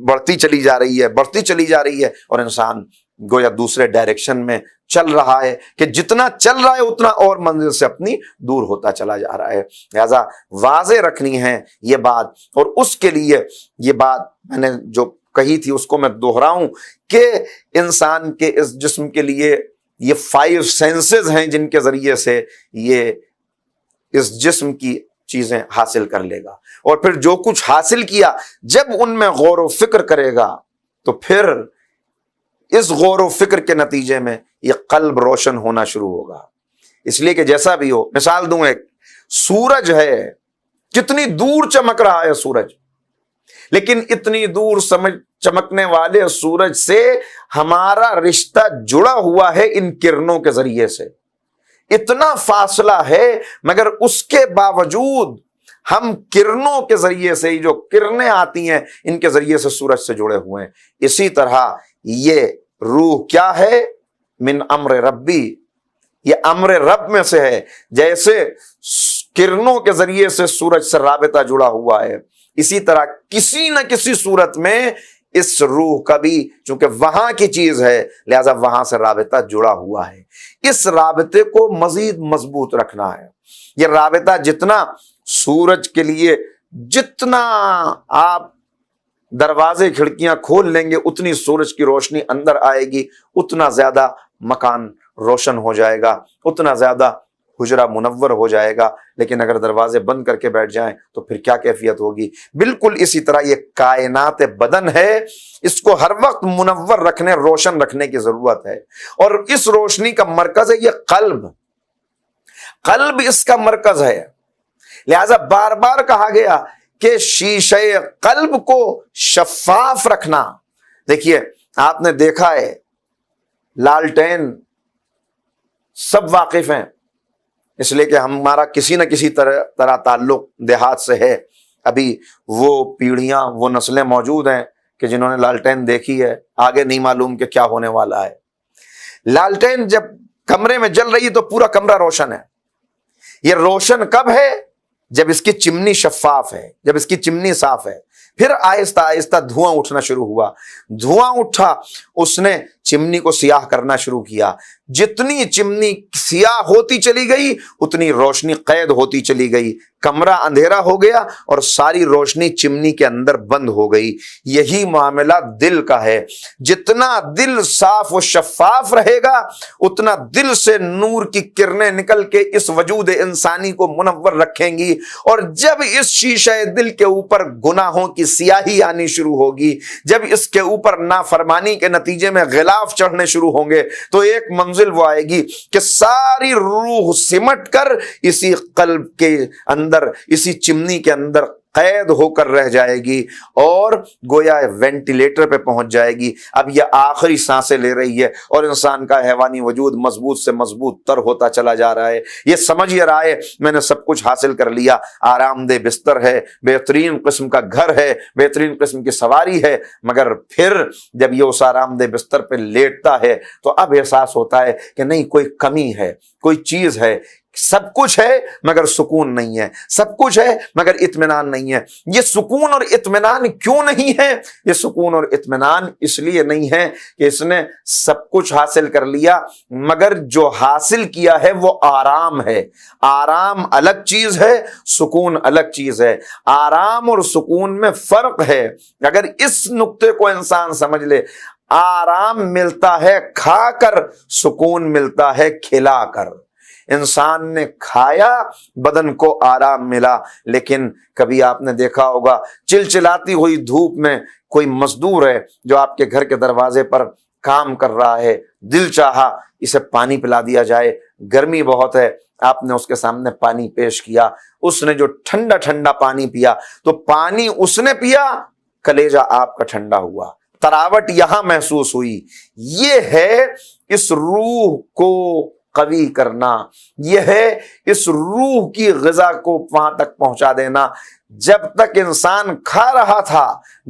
بڑھتی چلی جا رہی ہے، بڑھتی چلی جا رہی ہے، اور انسان گویا دوسرے ڈائریکشن میں چل رہا ہے کہ جتنا چل رہا ہے اتنا اور منزل سے اپنی دور ہوتا چلا جا رہا ہے۔ لہذا واضح رکھنی ہے یہ بات، اور اس کے لیے یہ بات میں نے جو کہی تھی اس کو میں دوہراؤں کہ انسان کے اس جسم کے لیے یہ 5 سینسز ہیں جن کے ذریعے سے یہ اس جسم کی چیزیں حاصل کر لے گا، اور پھر جو کچھ حاصل کیا جب ان میں غور و فکر کرے گا تو پھر اس غور و فکر کے نتیجے میں یہ قلب روشن ہونا شروع ہوگا۔ اس لیے کہ جیسا بھی ہو، مثال دوں ایک، سورج ہے، کتنی دور چمک رہا ہے سورج، لیکن اتنی دور چمکنے والے سورج سے ہمارا رشتہ جڑا ہوا ہے ان کرنوں کے ذریعے سے، اتنا فاصلہ ہے، مگر اس کے باوجود ہم کرنوں کے ذریعے سے، جو کرنیں آتی ہیں ان کے ذریعے سے سورج سے جڑے ہوئے ہیں۔ اسی طرح یہ روح کیا ہے؟ من امر ربی، یہ امر رب میں سے ہے، جیسے کرنوں کے ذریعے سے سورج سے رابطہ جڑا ہوا ہے، اسی طرح کسی نہ کسی صورت میں اس روح کا بھی، چونکہ وہاں کی چیز ہے لہذا وہاں سے رابطہ جڑا ہوا ہے۔ اس رابطے کو مزید مضبوط رکھنا ہے۔ یہ رابطہ جتنا سورج کے لیے، جتنا آپ دروازے کھڑکیاں کھول لیں گے اتنی سورج کی روشنی اندر آئے گی، اتنا زیادہ مکان روشن ہو جائے گا، اتنا زیادہ حجرہ منور ہو جائے گا۔ لیکن اگر دروازے بند کر کے بیٹھ جائیں تو پھر کیا کیفیت ہوگی؟ بالکل اسی طرح یہ کائنات بدن ہے، اس کو ہر وقت منور رکھنے، روشن رکھنے کی ضرورت ہے، اور اس روشنی کا مرکز ہے یہ قلب، قلب اس کا مرکز ہے۔ لہذا بار بار کہا گیا کہ شیشے قلب کو شفاف رکھنا۔ دیکھیے آپ نے دیکھا ہے لالٹین سب واقف ہیں، اس لیے کہ ہمارا کسی نہ کسی طرح تعلق دیہات سے ہے۔ ابھی وہ پیڑھیاں، وہ نسلیں موجود ہیں کہ جنہوں نے لالٹین دیکھی ہے، آگے نہیں معلوم کہ کیا ہونے والا ہے۔ لالٹین جب کمرے میں جل رہی ہے تو پورا کمرہ روشن ہے۔ یہ روشن کب ہے؟ جب اس کی چمنی شفاف ہے، جب اس کی چمنی صاف ہے۔ پھر آہستہ آہستہ دھواں اٹھنا شروع ہوا، دھواں اٹھا، اس نے چمنی کو سیاہ کرنا شروع کیا۔ جتنی چمنی سیاہ ہوتی چلی گئی اتنی روشنی قید ہوتی چلی گئی، کمرہ اندھیرا ہو گیا اور ساری روشنی چمنی کے اندر بند ہو گئی۔ یہی معاملہ دل کا ہے، جتنا دل صاف و شفاف رہے گا اتنا دل سے نور کی کرنیں نکل کے اس وجود انسانی کو منور رکھیں گی، اور جب اس شیشہ دل کے اوپر گناہوں کی سیاہی آنی شروع ہوگی، جب اس کے اوپر نافرمانی کے نتیجے میں غلاف چڑھنے شروع ہوں گے، تو ایک منزل وہ آئے گی کہ ساری روح سمٹ کر اسی قلب کے اندر، اسی چمنی کے اندر قید ہو کر رہ جائے گی، اور گویا وینٹیلیٹر پہ پہنچ جائے گی۔ اب یہ آخری سانسیں لے رہی ہے اور انسان کا حیوانی وجود مضبوط سے مضبوط تر ہوتا چلا جا رہا ہے۔ یہ سمجھ یہ رہا ہے میں نے سب کچھ حاصل کر لیا، آرام دہ بستر ہے، بہترین قسم کا گھر ہے، بہترین قسم کی سواری ہے، مگر پھر جب یہ اس آرام دہ بستر پہ لیٹتا ہے تو اب احساس ہوتا ہے کہ نہیں، کوئی کمی ہے، کوئی چیز ہے، سب کچھ ہے مگر سکون نہیں ہے، سب کچھ ہے مگر اطمینان نہیں ہے۔ یہ سکون اور اطمینان کیوں نہیں ہے؟ یہ سکون اور اطمینان اس لیے نہیں ہے کہ اس نے سب کچھ حاصل کر لیا، مگر جو حاصل کیا ہے وہ آرام ہے۔ آرام الگ چیز ہے، سکون الگ چیز ہے۔ آرام اور سکون میں فرق ہے۔ اگر اس نقطے کو انسان سمجھ لے، آرام ملتا ہے کھا کر، سکون ملتا ہے کھلا کر۔ انسان نے کھایا، بدن کو آرام ملا، لیکن کبھی آپ نے دیکھا ہوگا چلچلاتی ہوئی دھوپ میں کوئی مزدور ہے جو آپ کے گھر کے دروازے پر کام کر رہا ہے، دل چاہا اسے پانی پلا دیا جائے، گرمی بہت ہے، آپ نے اس کے سامنے پانی پیش کیا، اس نے جو ٹھنڈا ٹھنڈا پانی پیا تو پانی اس نے پیا، کلیجہ آپ کا ٹھنڈا ہوا، تراوٹ یہاں محسوس ہوئی۔ یہ ہے اس روح کو قوی کرنا، یہ ہے اس روح کی غذا کو وہاں تک پہنچا دینا۔ جب تک انسان کھا رہا تھا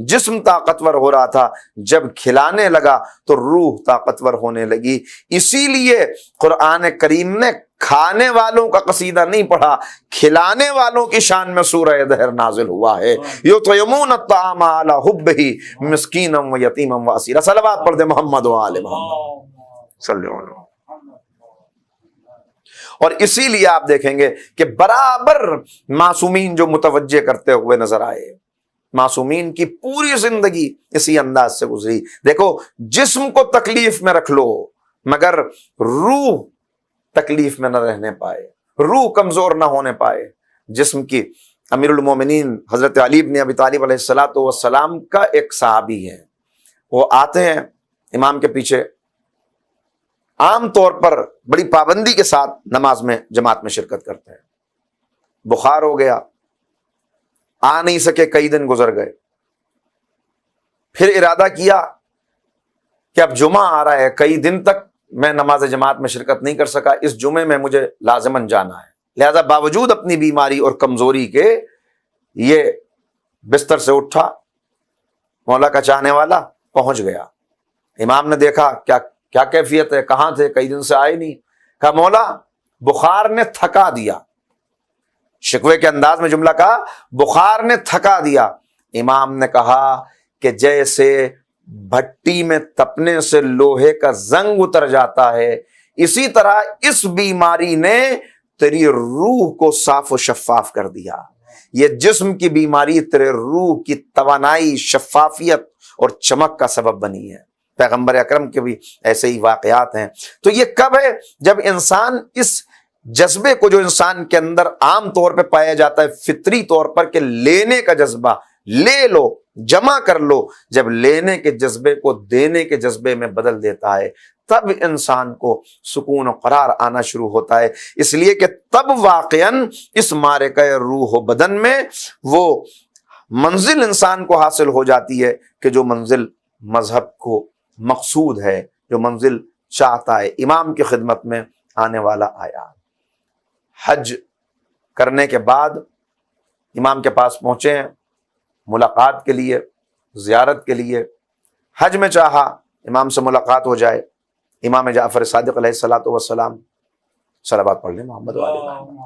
جسم طاقتور ہو رہا تھا، جب کھلانے لگا تو روح طاقتور ہونے لگی۔ اسی لیے قرآن کریم نے کھانے والوں کا قصیدہ نہیں پڑھا، کھلانے والوں کی شان میں سورہ دہر نازل ہوا ہے۔ یطعمون الطعام علی حبہ مسکینا و یتیما و اسیرا۔ صلوات پڑھ دے محمد و آل محمد صلی اللہ علیہ وسلم۔ اور اسی لیے آپ دیکھیں گے کہ برابر معصومین جو متوجہ کرتے ہوئے نظر آئے، معصومین کی پوری زندگی اسی انداز سے گزری۔ دیکھو، جسم کو تکلیف میں رکھ لو مگر روح تکلیف میں نہ رہنے پائے، روح کمزور نہ ہونے پائے۔ جسم کی امیر المومنین حضرت علی بن ابی طالب علیہ السلام کا ایک صحابی ہے، وہ آتے ہیں امام کے پیچھے، عام طور پر بڑی پابندی کے ساتھ نماز میں جماعت میں شرکت کرتے ہیں۔ بخار ہو گیا، آ نہیں سکے، کئی دن گزر گئے، پھر ارادہ کیا کہ اب جمعہ آ رہا ہے، کئی دن تک میں نماز جماعت میں شرکت نہیں کر سکا، اس جمعے میں مجھے لازماً جانا ہے۔ لہذا باوجود اپنی بیماری اور کمزوری کے یہ بستر سے اٹھا، مولا کا چاہنے والا پہنچ گیا۔ امام نے دیکھا کیا کیفیت ہے، کہاں تھے، کئی دن سے آئے نہیں۔ کہا مولا بخار نے تھکا دیا، شکوے کے انداز میں جملہ کہا، بخار نے تھکا دیا۔ امام نے کہا کہ جیسے بھٹی میں تپنے سے لوہے کا زنگ اتر جاتا ہے، اسی طرح اس بیماری نے تیری روح کو صاف و شفاف کر دیا۔ یہ جسم کی بیماری تیرے روح کی توانائی، شفافیت اور چمک کا سبب بنی ہے۔ پیغمبر اکرم کے بھی ایسے ہی واقعات ہیں۔ تو یہ کب ہے؟ جب انسان اس جذبے کو جو انسان کے اندر عام طور پہ پایا جاتا ہے فطری طور پر کہ لینے کا جذبہ، لے لو، جمع کر لو، جب لینے کے جذبے کو دینے کے جذبے میں بدل دیتا ہے تب انسان کو سکون و قرار آنا شروع ہوتا ہے۔ اس لیے کہ تب واقعاً اس معرکہ روح و بدن میں وہ منزل انسان کو حاصل ہو جاتی ہے کہ جو منزل مذہب کو مقصود ہے، جو منزل چاہتا ہے۔ امام کی خدمت میں آنے والا آیا، حج کرنے کے بعد امام کے پاس پہنچے ہیں ملاقات کے لیے، زیارت کے لیے۔ حج میں چاہا امام سے ملاقات ہو جائے۔ امام جعفر صادق علیہ الصلوۃ والسلام، صلوات پڑھ لیں محمد و آل محمد۔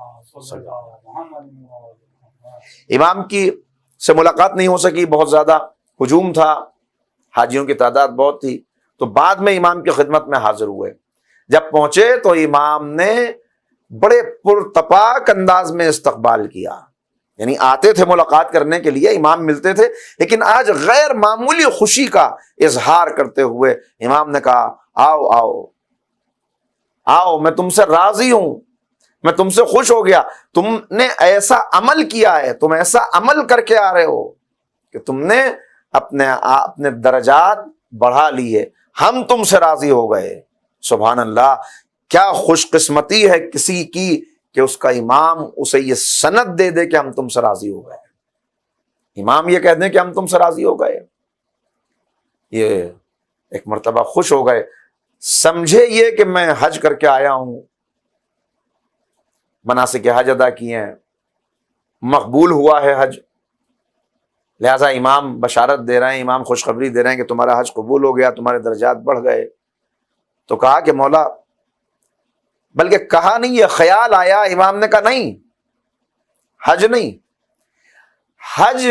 امام کی سے ملاقات نہیں ہو سکی، بہت زیادہ ہجوم تھا، حاجیوں کی تعداد بہت تھی، تو بعد میں امام کی خدمت میں حاضر ہوئے۔ جب پہنچے تو امام نے بڑے پرتپاک انداز میں استقبال کیا، یعنی آتے تھے ملاقات کرنے کے لیے، امام ملتے تھے، لیکن آج غیر معمولی خوشی کا اظہار کرتے ہوئے امام نے کہا آؤ آؤ آؤ، میں تم سے راضی ہوں، میں تم سے خوش ہو گیا، تم نے ایسا عمل کیا ہے، تم ایسا عمل کر کے آ رہے ہو کہ تم نے اپنے درجات بڑھا لیے، ہم تم سے راضی ہو گئے۔ سبحان اللہ، کیا خوش قسمتی ہے کسی کی کہ اس کا امام اسے یہ سند دے دے کہ ہم تم سے راضی ہو گئے، امام یہ کہہ دیں کہ ہم تم سے راضی ہو گئے۔ یہ ایک مرتبہ خوش ہو گئے، سمجھے یہ کہ میں حج کر کے آیا ہوں، مناسک حج ادا کیے ہیں، مقبول ہوا ہے حج، لہٰذا امام بشارت دے رہے ہیں، امام خوشخبری دے رہے ہیں کہ تمہارا حج قبول ہو گیا، تمہارے درجات بڑھ گئے۔ تو کہا کہ مولا، بلکہ کہا نہیں، یہ خیال آیا، امام نے کہا نہیں، حج نہیں، حج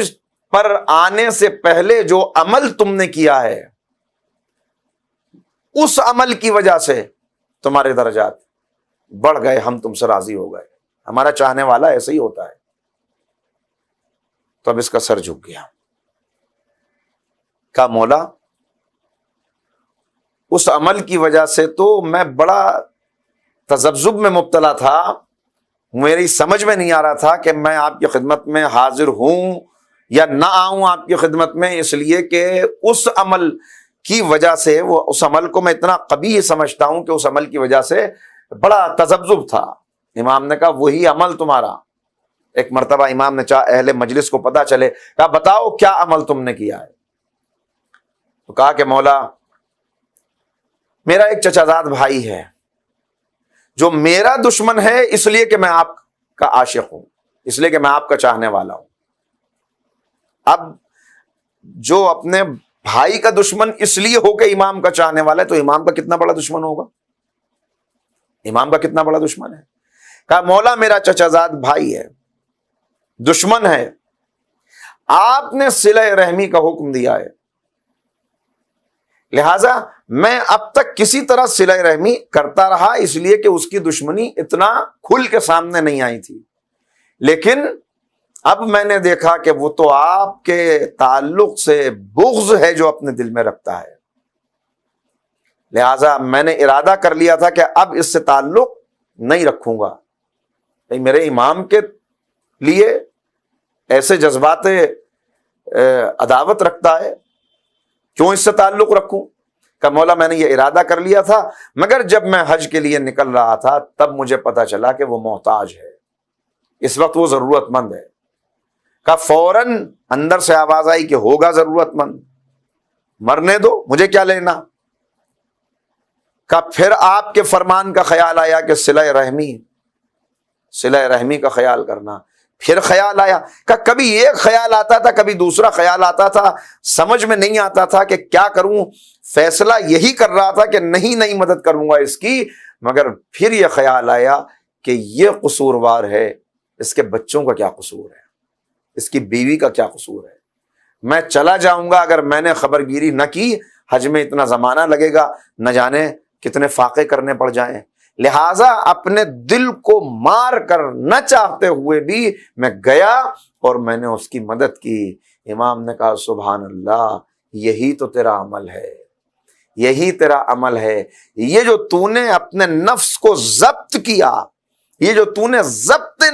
پر آنے سے پہلے جو عمل تم نے کیا ہے اس عمل کی وجہ سے تمہارے درجات بڑھ گئے، ہم تم سے راضی ہو گئے۔ ہمارا چاہنے والا ایسے ہی ہوتا ہے۔ تو اب اس کا سر جھک گیا، کہا مولا اس عمل کی وجہ سے تو میں بڑا تذبذب میں مبتلا تھا، میری سمجھ میں نہیں آ رہا تھا کہ میں آپ کی خدمت میں حاضر ہوں یا نہ آؤں آپ کی خدمت میں، اس لیے کہ اس عمل کی وجہ سے وہ اس عمل کو میں اتنا قبیح سمجھتا ہوں کہ اس عمل کی وجہ سے بڑا تذبذب تھا۔ امام نے کہا وہی عمل تمہارا۔ ایک مرتبہ امام نے چاہا اہل مجلس کو پتہ چلے، کہا بتاؤ کیا عمل تم نے کیا ہے؟ تو کہا کہ مولا میرا ایک چچا زاد بھائی ہے جو میرا دشمن ہے، اس لیے کہ میں آپ کا عاشق ہوں، اس لیے کہ میں آپ کا چاہنے والا ہوں۔ اب جو اپنے بھائی کا دشمن اس لیے ہو کہ امام کا چاہنے والا ہے، تو امام کا کتنا بڑا دشمن ہوگا؟ امام کا کتنا بڑا دشمن ہے؟ کہا مولا میرا چچا زاد بھائی ہے، دشمن ہے، آپ نے صلہ رحمی کا حکم دیا ہے، لہذا میں اب تک کسی طرح صلہ رحمی کرتا رہا، اس لیے کہ اس کی دشمنی اتنا کھل کے سامنے نہیں آئی تھی، لیکن اب میں نے دیکھا کہ وہ تو آپ کے تعلق سے بغض ہے جو اپنے دل میں رکھتا ہے، لہذا میں نے ارادہ کر لیا تھا کہ اب اس سے تعلق نہیں رکھوں گا۔ میرے امام کے لیے ایسے جذبات عداوت رکھتا ہے، کیوں اس سے تعلق رکھوں؟ کہ مولا میں نے یہ ارادہ کر لیا تھا، مگر جب میں حج کے لیے نکل رہا تھا تب مجھے پتا چلا کہ وہ محتاج ہے، اس وقت وہ ضرورت مند ہے۔ کہ فوراً اندر سے آواز آئی کہ ہوگا ضرورت مند، مرنے دو، مجھے کیا لینا۔ کہ پھر آپ کے فرمان کا خیال آیا کہ صلہ رحمی کا خیال کرنا۔ پھر خیال آیا کہ کبھی ایک خیال آتا تھا، کبھی دوسرا خیال آتا تھا، سمجھ میں نہیں آتا تھا کہ کیا کروں۔ فیصلہ یہی کر رہا تھا کہ نہیں مدد کروں گا اس کی، مگر پھر یہ خیال آیا کہ یہ قصوروار ہے، اس کے بچوں کا کیا قصور ہے، اس کی بیوی کا کیا قصور ہے، میں چلا جاؤں گا، اگر میں نے خبر گیری نہ کی حج میں اتنا زمانہ لگے گا، نہ جانے کتنے فاقے کرنے پڑ جائیں، لہٰذا اپنے دل کو مار کر نہ چاہتے ہوئے بھی میں گیا اور میں نے اس کی مدد کی۔ امام نے کہا سبحان اللہ، یہی تو تیرا عمل ہے، یہی تیرا عمل ہے، یہ جو تو نے اپنے نفس کو ضبط کیا، یہ جو تو نے ضبط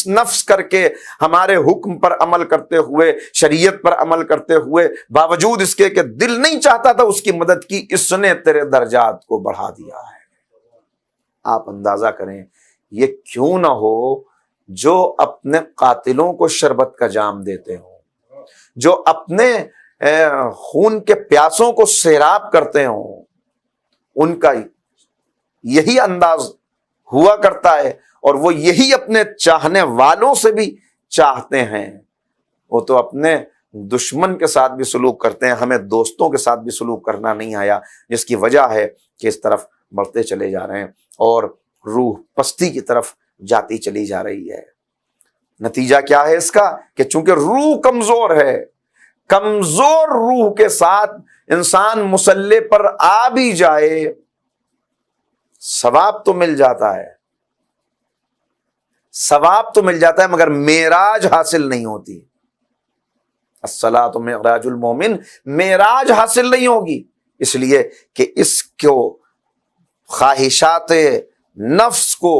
نفس کر کے ہمارے حکم پر عمل کرتے ہوئے، شریعت پر عمل کرتے ہوئے، باوجود اس کے کہ دل نہیں چاہتا تھا اس کی مدد کی، اس نے تیرے درجات کو بڑھا دیا ہے۔ آپ اندازہ کریں یہ کیوں نہ ہو جو اپنے قاتلوں کو شربت کا جام دیتے ہوں، جو اپنے خون کے پیاسوں کو سیراب کرتے ہوں، ان کا یہی انداز ہوا کرتا ہے، اور وہ یہی اپنے چاہنے والوں سے بھی چاہتے ہیں۔ وہ تو اپنے دشمن کے ساتھ بھی سلوک کرتے ہیں، ہمیں دوستوں کے ساتھ بھی سلوک کرنا نہیں آیا، جس کی وجہ ہے کہ اس طرف بڑھتے چلے جا رہے ہیں اور روح پستی کی طرف جاتی چلی جا رہی ہے۔ نتیجہ کیا ہے اس کا؟ کہ چونکہ روح کمزور ہے، کمزور روح کے ساتھ انسان مصلی پر آ بھی جائے ثواب تو مل جاتا ہے، ثواب تو مل جاتا ہے، مگر معراج حاصل نہیں ہوتی۔ الصلاۃ معراج المومن، معراج حاصل نہیں ہوگی، اس لیے کہ اس کو خواہشات نفس کو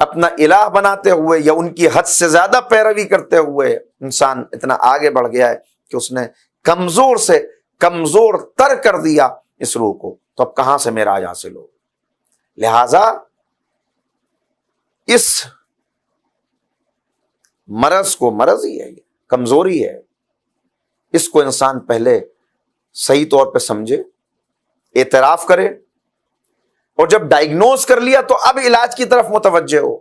اپنا الہ بناتے ہوئے یا ان کی حد سے زیادہ پیروی کرتے ہوئے انسان اتنا آگے بڑھ گیا ہے کہ اس نے کمزور سے کمزور تر کر دیا اس روح کو، تو اب کہاں سے معراج حاصل ہو؟ لہذا اس مرض کو، مرض ہی ہے، یہ کمزوری ہے، اس کو انسان پہلے صحیح طور پہ سمجھے، اعتراف کرے، اور جب ڈائگنوز کر لیا تو اب علاج کی طرف متوجہ ہو۔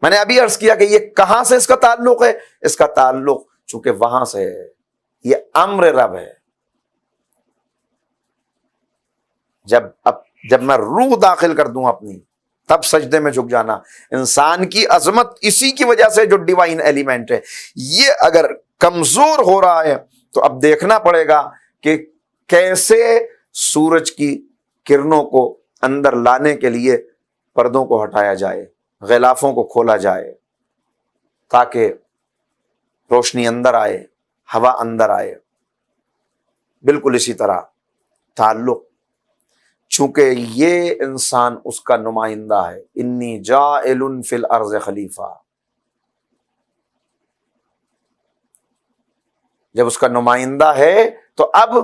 میں نے ابھی عرض کیا کہ یہ کہاں سے اس کا تعلق ہے؟ اس کا تعلق چونکہ وہاں سے ہے، یہ امر رب ہے۔ جب میں روح داخل کر دوں اپنی، تب سجدے میں جھک جانا۔ انسان کی عظمت اسی کی وجہ سے جو ڈیوائن ایلیمنٹ ہے، یہ اگر کمزور ہو رہا ہے تو اب دیکھنا پڑے گا کہ کیسے سورج کی کرنوں کو اندر لانے کے لیے پردوں کو ہٹایا جائے، غلافوں کو کھولا جائے، تاکہ روشنی اندر آئے، ہوا اندر آئے۔ بالکل اسی طرح تعلق، چونکہ یہ انسان اس کا نمائندہ ہے، انی جاعل فی الارض خلیفہ، جب اس کا نمائندہ ہے تو اب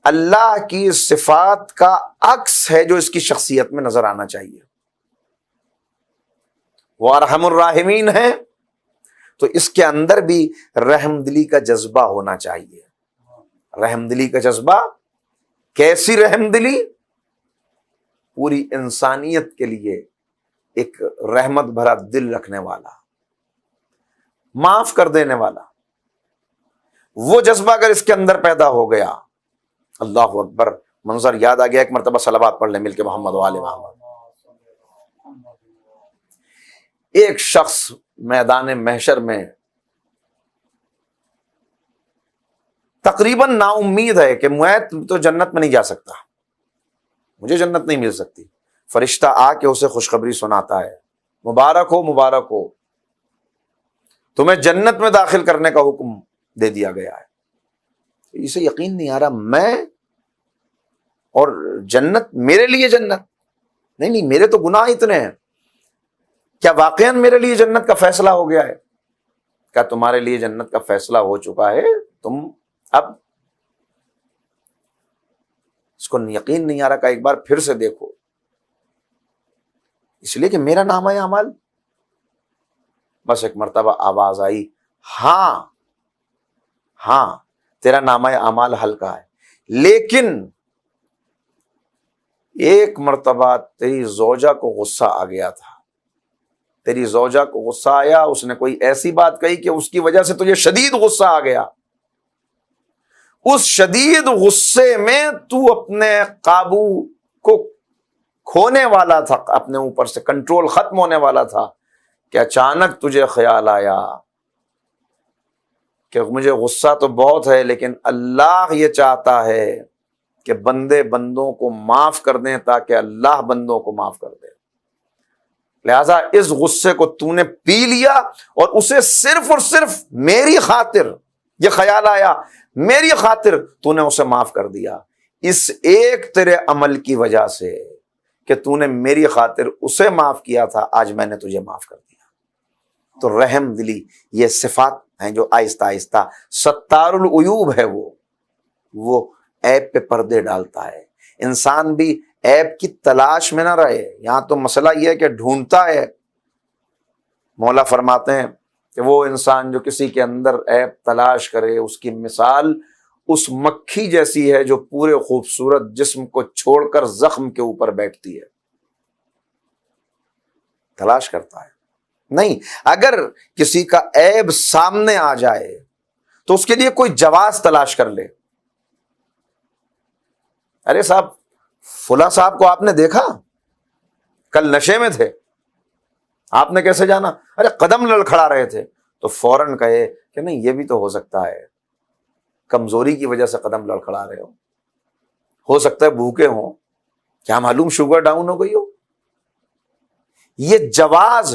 اللہ کی صفات کا عکس ہے جو اس کی شخصیت میں نظر آنا چاہیے. وہ ارحم الراحمین ہے تو اس کے اندر بھی رحم دلی کا جذبہ ہونا چاہیے. رحم دلی کا جذبہ، کیسی رحم دلی؟ پوری انسانیت کے لیے ایک رحمت بھرا دل رکھنے والا، معاف کر دینے والا. وہ جذبہ اگر اس کے اندر پیدا ہو گیا، اللہ اکبر، منظر یاد آ گیا. ایک مرتبہ صلوات پڑھ لیں مل کے، محمد و آل محمد. ایک شخص میدان محشر میں تقریباً نا امید ہے کہ میں تو جنت میں نہیں جا سکتا، مجھے جنت نہیں مل سکتی. فرشتہ آ کے اسے خوشخبری سناتا ہے، مبارک ہو مبارک ہو، تمہیں جنت میں داخل کرنے کا حکم دے دیا گیا ہے. اسے یقین نہیں آ رہا، میں اور جنت، میرے لیے جنت نہیں، میرے تو گناہ اتنے ہیں، کیا واقعاً میرے لیے جنت کا فیصلہ ہو گیا ہے؟ کیا تمہارے لیے جنت کا فیصلہ ہو چکا ہے؟ تم اب اس کو یقین نہیں آ رہا کہ ایک بار پھر سے دیکھو، اس لیے کہ میرا نامہ اعمال. بس ایک مرتبہ آواز آئی، ہاں ہاں تیرا نامہ اعمال ہلکا ہے، لیکن ایک مرتبہ تیری زوجہ کو غصہ آ گیا تھا، تیری زوجہ کو غصہ آیا، اس نے کوئی ایسی بات کہی کہ اس کی وجہ سے تجھے شدید غصہ آ گیا. اس شدید غصے میں تو اپنے قابو کو کھونے والا تھا، اپنے اوپر سے کنٹرول ختم ہونے والا تھا کہ اچانک تجھے خیال آیا کہ مجھے غصہ تو بہت ہے، لیکن اللہ یہ چاہتا ہے کہ بندے بندوں کو معاف کر دیں تاکہ اللہ بندوں کو معاف کر دے. لہذا اس غصے کو تو نے پی لیا اور اسے صرف اور صرف میری خاطر، یہ خیال آیا میری خاطر تو نے اسے معاف کر دیا. اس ایک تیرے عمل کی وجہ سے کہ تو نے میری خاطر اسے معاف کیا تھا، آج میں نے تجھے معاف کر دیا. تو رحم دلی یہ صفات ہیں جو آہستہ آہستہ ستار العیوب ہے، وہ عیب پہ پردے ڈالتا ہے. انسان بھی عیب کی تلاش میں نہ رہے. یہاں تو مسئلہ یہ ہے کہ ڈھونڈتا ہے. مولا فرماتے ہیں کہ وہ انسان جو کسی کے اندر عیب تلاش کرے، اس کی مثال اس مکھی جیسی ہے جو پورے خوبصورت جسم کو چھوڑ کر زخم کے اوپر بیٹھتی ہے. تلاش کرتا ہے نہیں. اگر کسی کا عیب سامنے آ جائے تو اس کے لیے کوئی جواز تلاش کر لے. ارے صاحب، فلاں صاحب کو آپ نے دیکھا کل نشے میں تھے، آپ نے کیسے جانا؟ ارے قدم لڑکھڑا رہے تھے. تو فوراً کہے کہ نہیں، یہ بھی تو ہو سکتا ہے کمزوری کی وجہ سے قدم لڑکھڑا رہے ہو سکتا ہے بھوکے ہوں، کیا معلوم شوگر ڈاؤن ہو گئی ہو. یہ جواز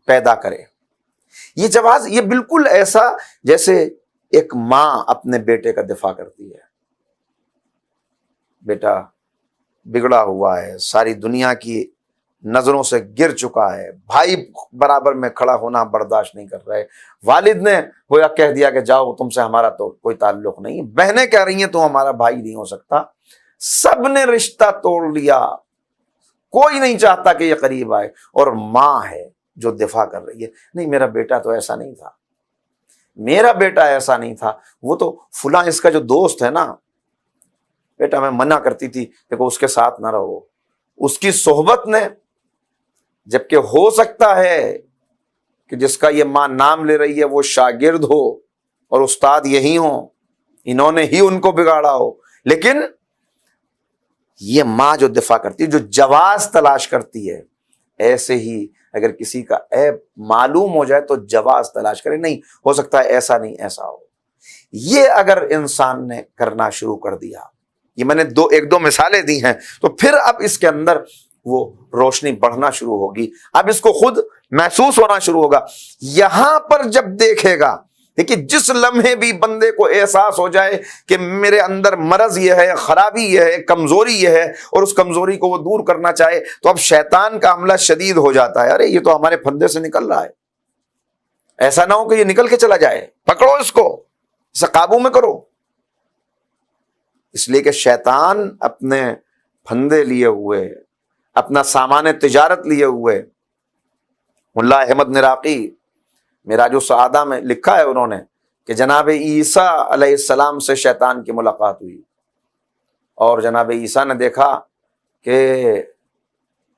پیدا کرے. یہ جواز، یہ بالکل ایسا جیسے ایک ماں اپنے بیٹے کا دفاع کرتی ہے. بیٹا بگڑا ہوا ہے، ساری دنیا کی نظروں سے گر چکا ہے، بھائی برابر میں کھڑا ہونا برداشت نہیں کر رہے، والد نے گویا کہہ دیا کہ جاؤ، تم سے ہمارا تو کوئی تعلق نہیں، بہنیں کہہ رہی ہیں تو ہمارا بھائی نہیں ہو سکتا، سب نے رشتہ توڑ لیا، کوئی نہیں چاہتا کہ یہ قریب آئے، اور ماں ہے جو دفاع کر رہی ہے، نہیں میرا بیٹا تو ایسا نہیں تھا، میرا بیٹا ایسا نہیں تھا، وہ تو فلاں اس کا جو دوست ہے نا، بیٹا میں منع کرتی تھی دیکھو اس کے ساتھ نہ رہو، اس کی صحبت نے، جبکہ ہو سکتا ہے کہ جس کا یہ ماں نام لے رہی ہے وہ شاگرد ہو اور استاد یہی ہوں، انہوں نے ہی ان کو بگاڑا ہو، لیکن یہ ماں جو دفاع کرتی ہے، جو جواز تلاش کرتی ہے، ایسے ہی اگر کسی کا عیب معلوم ہو جائے تو جواز تلاش کرے، نہیں ہو سکتا ہے ایسا نہیں ایسا ہو. یہ اگر انسان نے کرنا شروع کر دیا، یہ میں نے ایک دو مثالیں دی ہیں، تو پھر اب اس کے اندر وہ روشنی بڑھنا شروع ہوگی، اب اس کو خود محسوس ہونا شروع ہوگا. یہاں پر جب دیکھے گا، دیکھیے جس لمحے بھی بندے کو احساس ہو جائے کہ میرے اندر مرض یہ ہے، خرابی یہ ہے، کمزوری یہ ہے، اور اس کمزوری کو وہ دور کرنا چاہے، تو اب شیطان کا حملہ شدید ہو جاتا ہے. ارے یہ تو ہمارے پھندے سے نکل رہا ہے، ایسا نہ ہو کہ یہ نکل کے چلا جائے، پکڑو اس کو، اسے قابو میں کرو. اس لیے کہ شیطان اپنے پھندے لیے ہوئے، اپنا سامان تجارت لیے ہوئے، ملا احمد نراقی معراج السعادہ میں لکھا ہے انہوں نے کہ جناب عیسیٰ علیہ السلام سے شیطان کی ملاقات ہوئی، اور جناب عیسیٰ نے دیکھا کہ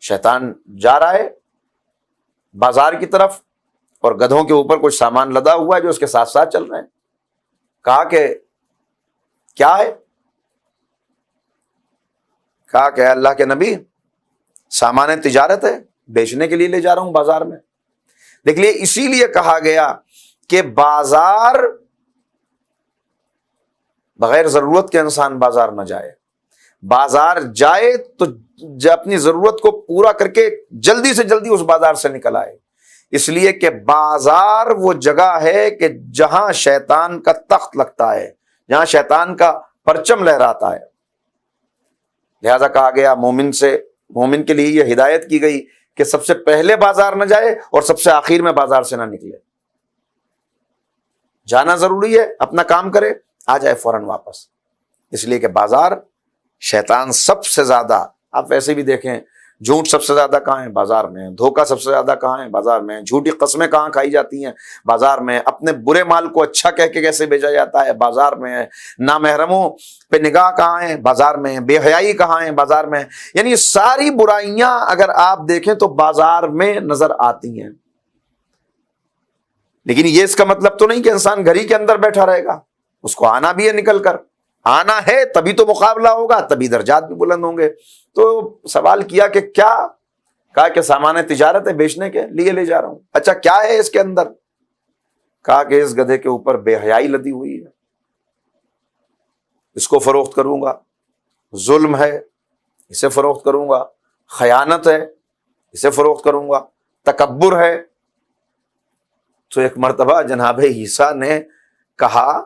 شیطان جا رہا ہے بازار کی طرف اور گدھوں کے اوپر کچھ سامان لدا ہوا ہے جو اس کے ساتھ ساتھ چل رہے ہیں۔ کہا کہ کیا ہے؟ کہا کہ اللہ کے نبی سامان تجارت ہے، بیچنے کے لیے لے جا رہا ہوں بازار میں۔ دیکھ لیے اسی لیے کہا گیا کہ بازار بغیر ضرورت کے انسان بازار نہ جائے، بازار جائے تو اپنی ضرورت کو پورا کر کے جلدی سے جلدی اس بازار سے نکل آئے، اس لیے کہ بازار وہ جگہ ہے کہ جہاں شیطان کا تخت لگتا ہے، جہاں شیطان کا پرچم لہراتا ہے۔ لہذا کہا گیا مومن کے لیے یہ ہدایت کی گئی کہ سب سے پہلے بازار نہ جائے اور سب سے آخر میں بازار سے نہ نکلے، جانا ضروری ہے، اپنا کام کرے، آ جائے فوراً واپس، اس لیے کہ بازار شیطان سب سے زیادہ، آپ ویسے بھی دیکھیں جھوٹ سب سے زیادہ کہاں ہے؟ بازار میں۔ دھوکہ سب سے زیادہ کہاں ہے؟ بازار میں۔ جھوٹی قسمیں کہاں کھائی جاتی ہیں؟ بازار میں۔ اپنے برے مال کو اچھا کہہ کے کیسے بیچا جاتا ہے؟ بازار میں۔ نامحرموں پہ نگاہ کہاں ہے؟ بازار میں۔ بے حیائی کہاں ہے؟ بازار میں۔ یعنی ساری برائیاں اگر آپ دیکھیں تو بازار میں نظر آتی ہیں، لیکن یہ اس کا مطلب تو نہیں کہ انسان گھر ہی کے اندر بیٹھا رہے گا، اس کو آنا بھی ہے، نکل کر آنا ہے، تبھی تو مقابلہ ہوگا، تبھی درجات بھی بلند ہوں گے۔ تو سوال کیا کہ کیا؟ کہا کہ سامان تجارت ہے، بیچنے کے لیے لے جا رہا ہوں۔ اچھا کیا ہے اس کے اندر؟ کہا کہ اس گدھے کے اوپر بے حیائی لدی ہوئی ہے، اس کو فروخت کروں گا، ظلم ہے اسے فروخت کروں گا، خیانت ہے اسے فروخت کروں گا، تکبر ہے۔ تو ایک مرتبہ جناب عیسیٰ نے کہا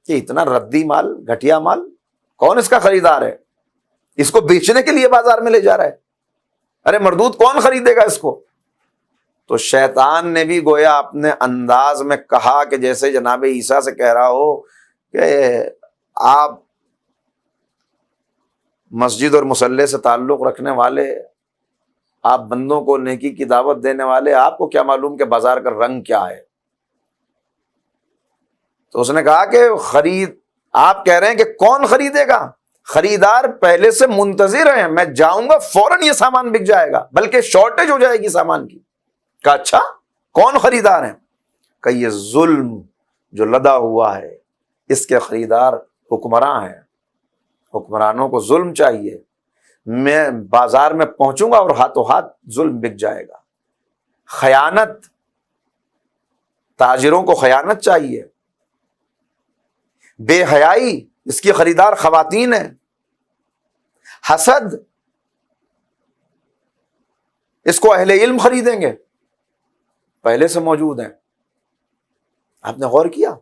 کہ اتنا ردی مال، گھٹیا مال، کون اس کا خریدار ہے؟ اس کو بیچنے کے لیے بازار میں لے جا رہا ہے، ارے مردود کون خریدے گا اس کو؟ تو شیطان نے بھی گویا اپنے انداز میں کہا کہ جیسے جناب عیسیٰ سے کہہ رہا ہو کہ آپ مسجد اور مصلی سے تعلق رکھنے والے، آپ بندوں کو نیکی کی دعوت دینے والے، آپ کو کیا معلوم کہ بازار کا رنگ کیا ہے؟ تو اس نے کہا کہ آپ کہہ رہے ہیں کہ کون خریدے گا؟ خریدار پہلے سے منتظر ہیں، میں جاؤں گا فوراً یہ سامان بک جائے گا، بلکہ شارٹیج ہو جائے گی سامان کی۔ کہا اچھا کون خریدار ہیں؟ کہ یہ ظلم جو لدا ہوا ہے اس کے خریدار حکمراں ہیں، حکمرانوں کو ظلم چاہیے، میں بازار میں پہنچوں گا اور ہاتھوں ہاتھ ظلم بک جائے گا۔ خیانت، تاجروں کو خیانت چاہیے۔ بے حیائی، اس کی خریدار خواتین ہیں۔ حسد، اس کو اہل علم خریدیں گے، پہلے سے موجود ہیں۔ آپ نے غور کیا؟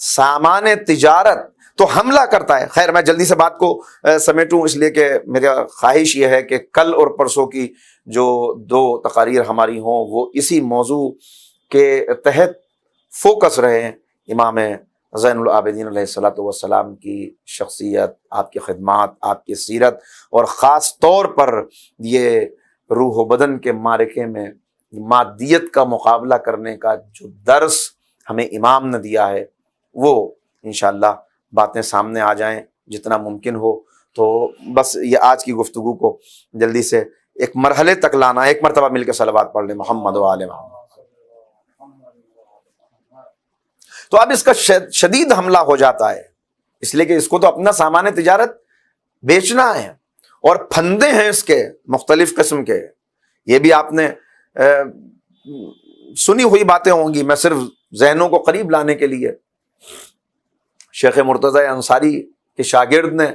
سامان تجارت تو حملہ کرتا ہے۔ خیر میں جلدی سے بات کو سمیٹوں، اس لیے کہ میرا خواہش یہ ہے کہ کل اور پرسوں کی جو 2 تقاریر ہماری ہوں وہ اسی موضوع کے تحت فوکس رہے۔ امام زین العابدین علیہ الصلوۃ والسلام کی شخصیت، آپ کی خدمات، آپ کی سیرت، اور خاص طور پر یہ روح و بدن کے معرکے میں مادیت کا مقابلہ کرنے کا جو درس ہمیں امام نے دیا ہے، وہ انشاءاللہ باتیں سامنے آ جائیں جتنا ممکن ہو۔ تو بس یہ آج کی گفتگو کو جلدی سے ایک مرحلے تک لانا۔ ایک مرتبہ مل کے صلوات پڑھ لیں محمد و آل محمد۔ تو اب اس کا شدید حملہ ہو جاتا ہے، اس لیے کہ اس کو تو اپنا سامان تجارت بیچنا ہے، اور پھندے ہیں اس کے مختلف قسم کے۔ یہ بھی آپ نے سنی ہوئی باتیں ہوں گی، میں صرف ذہنوں کو قریب لانے کے لیے۔ شیخ مرتضی انصاری کے شاگرد نے،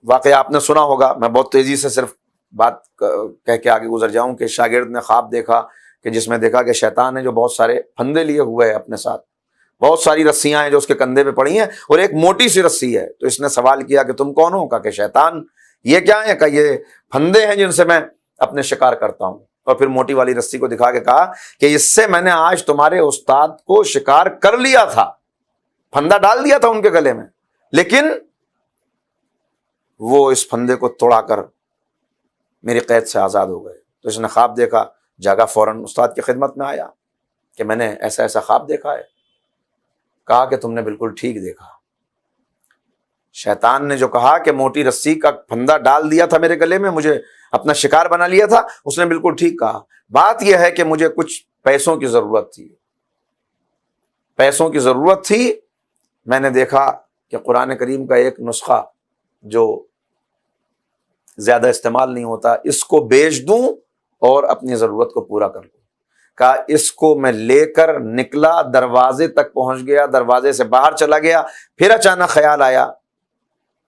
واقعہ آپ نے سنا ہوگا، میں بہت تیزی سے صرف بات کہہ کے آگے گزر جاؤں، کہ شاگرد نے خواب دیکھا کہ جس میں دیکھا کہ شیطان ہے جو بہت سارے پھندے لیے ہوئے ہے اپنے ساتھ، بہت ساری رسیاں ہیں جو اس کے کندھے پہ پڑی ہیں، اور ایک موٹی سی رسی ہے۔ تو اس نے سوال کیا کہ تم کون ہو؟ کہا کہ شیطان۔ یہ کیا ہے؟ کہ یہ پھندے ہیں جن سے میں اپنے شکار کرتا ہوں۔ اور پھر موٹی والی رسی کو دکھا کے کہا کہ اس سے میں نے آج تمہارے استاد کو شکار کر لیا تھا، پھندا ڈال دیا تھا ان کے گلے میں، لیکن وہ اس پھندے کو توڑا کر میری قید سے آزاد ہو گئے۔ تو اس نے خواب دیکھا، جاگا، فوراً استاد کی خدمت میں آیا کہ میں نے ایسا ایسا خواب دیکھا ہے۔ کہا کہ تم نے بالکل ٹھیک دیکھا، شیطان نے جو کہا کہ موٹی رسی کا پھندا ڈال دیا تھا میرے گلے میں، مجھے اپنا شکار بنا لیا تھا، اس نے بالکل ٹھیک کہا۔ بات یہ ہے کہ مجھے کچھ پیسوں کی ضرورت تھی، پیسوں کی ضرورت تھی۔ میں نے دیکھا کہ قرآن کریم کا ایک نسخہ جو زیادہ استعمال نہیں ہوتا، اس کو بیچ دوں اور اپنی ضرورت کو پورا کر لوں۔ کہا اس کو میں لے کر نکلا، دروازے تک پہنچ گیا، دروازے سے باہر چلا گیا، پھر اچانک خیال آیا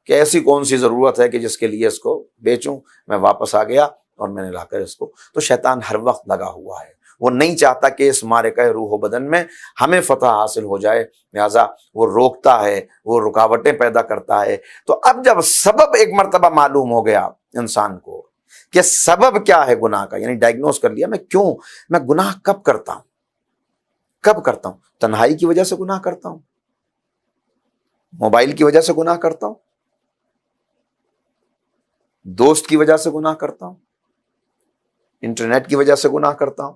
کہ ایسی کون سی ضرورت ہے کہ جس کے لیے اس کو بیچوں۔ میں واپس آ گیا اور میں نے لا کر اس کو۔ تو شیطان ہر وقت لگا ہوا ہے، وہ نہیں چاہتا کہ اس معرکہ روح و بدن میں ہمیں فتح حاصل ہو جائے، لہٰذا وہ روکتا ہے، وہ رکاوٹیں پیدا کرتا ہے۔ تو اب جب سبب ایک مرتبہ معلوم ہو گیا انسان کو کہ سبب کیا ہے گناہ کا، یعنی ڈائگنوز کر لیا میں گناہ کب کرتا ہوں۔ تنہائی کی وجہ سے گناہ کرتا ہوں، موبائل کی وجہ سے گناہ کرتا ہوں، دوست کی وجہ سے گناہ کرتا ہوں، انٹرنیٹ کی وجہ سے گناہ کرتا ہوں۔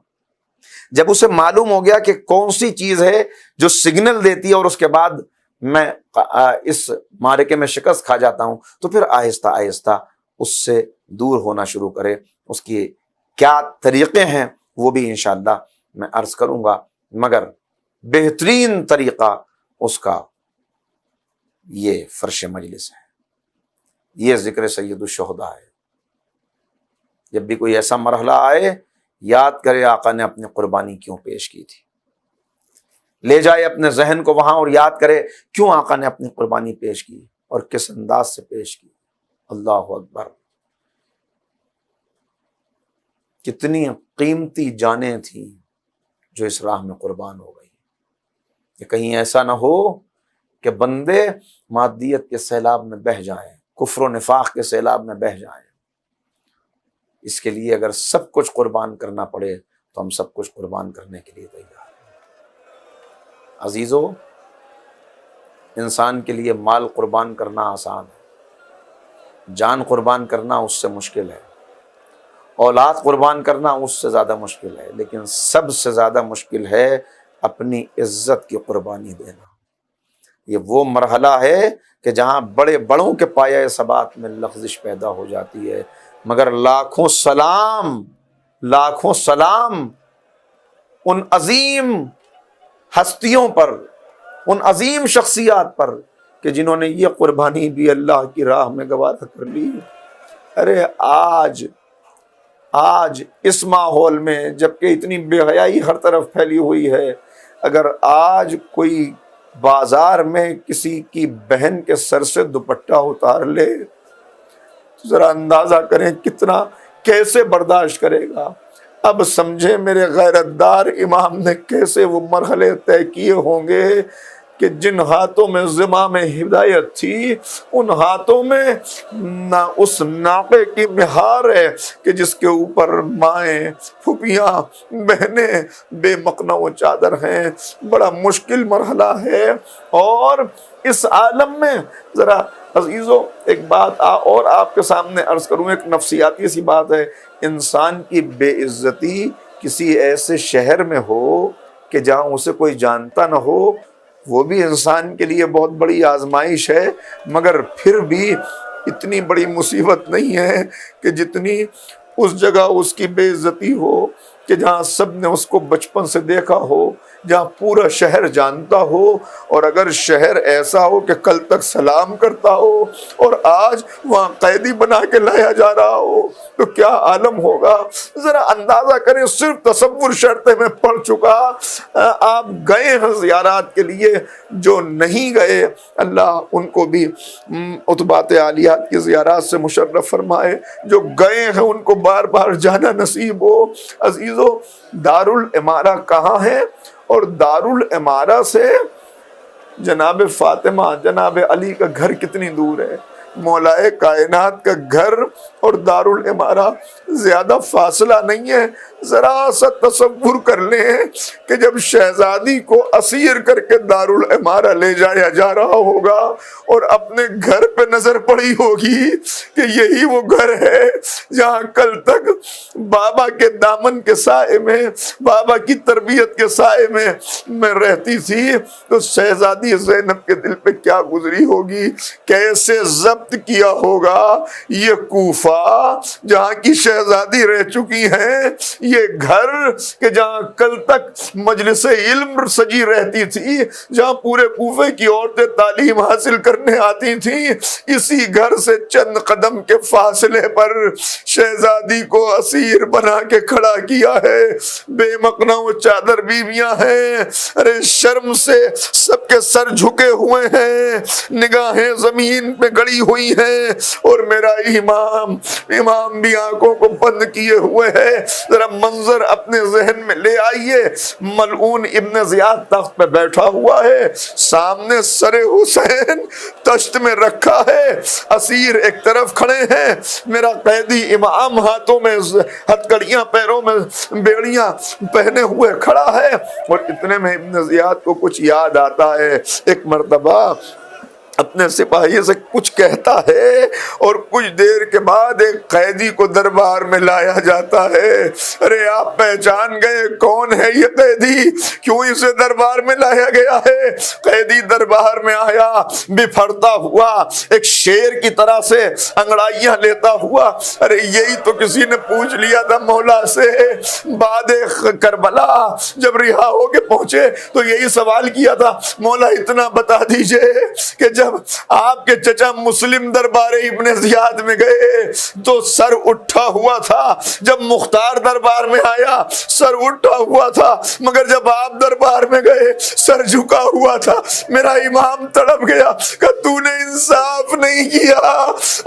جب اسے معلوم ہو گیا کہ کون سی چیز ہے جو سگنل دیتی ہے اور اس کے بعد میں اس معرکے میں شکست کھا جاتا ہوں، تو پھر آہستہ آہستہ اس سے دور ہونا شروع کرے۔ اس کی کیا طریقے ہیں وہ بھی انشاءاللہ میں عرض کروں گا، مگر بہترین طریقہ اس کا یہ فرش مجلس ہے، یہ ذکر سید الشہداء ہے۔ جب بھی کوئی ایسا مرحلہ آئے، یاد کرے آقا نے اپنی قربانی کیوں پیش کی تھی، لے جائے اپنے ذہن کو وہاں اور یاد کرے کیوں آقا نے اپنی قربانی پیش کی اور کس انداز سے پیش کی۔ اللہ اکبر، کتنی قیمتی جانیں تھیں جو اس راہ میں قربان ہو گئی، کہ کہیں ایسا نہ ہو کہ بندے مادیت کے سیلاب میں بہہ جائیں، کفر و نفاق کے سیلاب میں بہہ جائیں۔ اس کے لیے اگر سب کچھ قربان کرنا پڑے تو ہم سب کچھ قربان کرنے کے لیے تیار ہیں۔ عزیزو، انسان کے لیے مال قربان کرنا آسان ہے، جان قربان کرنا اس سے مشکل ہے، اولاد قربان کرنا اس سے زیادہ مشکل ہے، لیکن سب سے زیادہ مشکل ہے اپنی عزت کی قربانی دینا۔ یہ وہ مرحلہ ہے کہ جہاں بڑے بڑوں کے پایہ ثبات میں لغزش پیدا ہو جاتی ہے، مگر لاکھوں سلام ان عظیم ہستیوں پر، ان عظیم شخصیات پر کہ جنہوں نے یہ قربانی بھی اللہ کی راہ میں گوارا کر لی۔ ارے آج اس ماحول میں جبکہ اتنی بے حیائی ہر طرف پھیلی ہوئی ہے، اگر آج کوئی بازار میں کسی کی بہن کے سر سے دوپٹہ اتار لے تو ذرا اندازہ کریں کتنا، کیسے برداشت کرے گا۔ اب سمجھیں میرے غیرت دار امام نے کیسے وہ مرحلے طے کیے ہوں گے کہ جن ہاتھوں میں زمام ہدایت تھی، ان ہاتھوں میں نہ اس ناقے کی مہار ہے کہ جس کے اوپر مائیں، پھپھیاں، بہنیں بے مقنع و چادر ہیں۔ بڑا مشکل مرحلہ ہے، اور اس عالم میں ذرا عزیزو ایک بات اور آپ کے سامنے عرض کروں، ایک نفسیاتی سی بات ہے۔ انسان کی بے عزتی کسی ایسے شہر میں ہو کہ جہاں اسے کوئی جانتا نہ ہو، وہ بھی انسان کے لیے بہت بڑی آزمائش ہے، مگر پھر بھی اتنی بڑی مصیبت نہیں ہے کہ جتنی اس جگہ اس کی بے عزتی ہو کہ جہاں سب نے اس کو بچپن سے دیکھا ہو، جہاں پورا شہر جانتا ہو، اور اگر شہر ایسا ہو کہ کل تک سلام کرتا ہو اور آج وہاں قیدی بنا کے لایا جا رہا ہو تو کیا عالم ہوگا۔ ذرا اندازہ کریں، صرف تصور شرطے میں پڑ چکا۔ آپ گئے ہیں زیارات کے لیے، جو نہیں گئے اللہ ان کو بھی عتبات عالیات کی زیارات سے مشرف فرمائے، جو گئے ہیں ان کو بار بار جانا نصیب ہو۔ عزیزو، دارالامارہ کہاں ہے؟ اور دارالامارہ سے جناب فاطمہ، جناب علی کا گھر کتنی دور ہے؟ مولا کائنات کا گھر اور دارالامارہ زیادہ فاصلہ نہیں ہے، ذرا سا تصور کر لیں کہ جب شہزادی کو اسیر کر کے دارالعمارہ لے جایا جا رہا ہوگا اور اپنے گھر پہ نظر پڑی ہوگی کہ یہی وہ گھر ہے جہاں کل تک بابا کے دامن کے سائے میں، بابا کی تربیت کے سائے میں رہتی تھی، تو شہزادی زینب کے دل پہ کیا گزری ہوگی، کیسے ضبط کیا ہوگا یہ کوفہ جہاں کی شہزادی رہ چکی ہیں، یہ گھر کہ جہاں کل تک مجلس علم سجی رہتی تھی، جہاں پورے کوفے کی عورتیں تعلیم حاصل کرنے آتی تھیں، اسی گھر سے چند قدم کے فاصلے پر شہزادی کو اسیر بنا کے کھڑا کیا ہے۔ بے مقنا وہ چادر بیویاں ہیں، ارے شرم سے سب کے سر جھکے ہوئے ہیں، نگاہیں زمین پہ گڑی ہوئی ہیں، اور میرا امام بھی آنکھوں کو بند کیے ہوئے ہے۔ ذرا منظر اپنے ذہن میں لے آئیے، ملعون ابن زیاد تخت پہ بیٹھا ہوا ہے، سامنے سر حسین تشت میں رکھا ہے، اسیر ایک طرف کھڑے ہیں، میرا قیدی امام ہاتھوں میں ہتھکڑیاں، پیروں میں بیڑیاں پہنے ہوئے کھڑا ہے۔ اور اتنے میں ابن زیاد کو کچھ یاد آتا ہے، ایک مرتبہ اپنے سپاہی سے کچھ کہتا ہے، اور کچھ دیر کے بعد ایک قیدی کو دربار میں لایا جاتا ہے۔ ارے آپ پہچان گئے کون ہے یہ قیدی، کیوں اسے دربار میں لایا گیا ہے؟ قیدی دربار میں آیا بپھرتا ہوا، ایک شیر کی طرح سے انگڑائیاں لیتا ہوا۔ ارے یہی تو کسی نے پوچھ لیا تھا مولا سے بعد کربلا جب رہا ہو کے پہنچے تو یہی سوال کیا تھا، مولا اتنا بتا دیجئے کہ جب آپ کے چچا مسلم دربار ابن زیاد میں گئے تو سر اٹھا ہوا تھا، جب مختار دربار میں آیا سر اٹھا ہوا تھا، مگر جب آپ دربار میں گئے سر جھکا ہوا تھا۔ میرا امام تڑپ گیا کہ تو نے انصاف نہیں کیا۔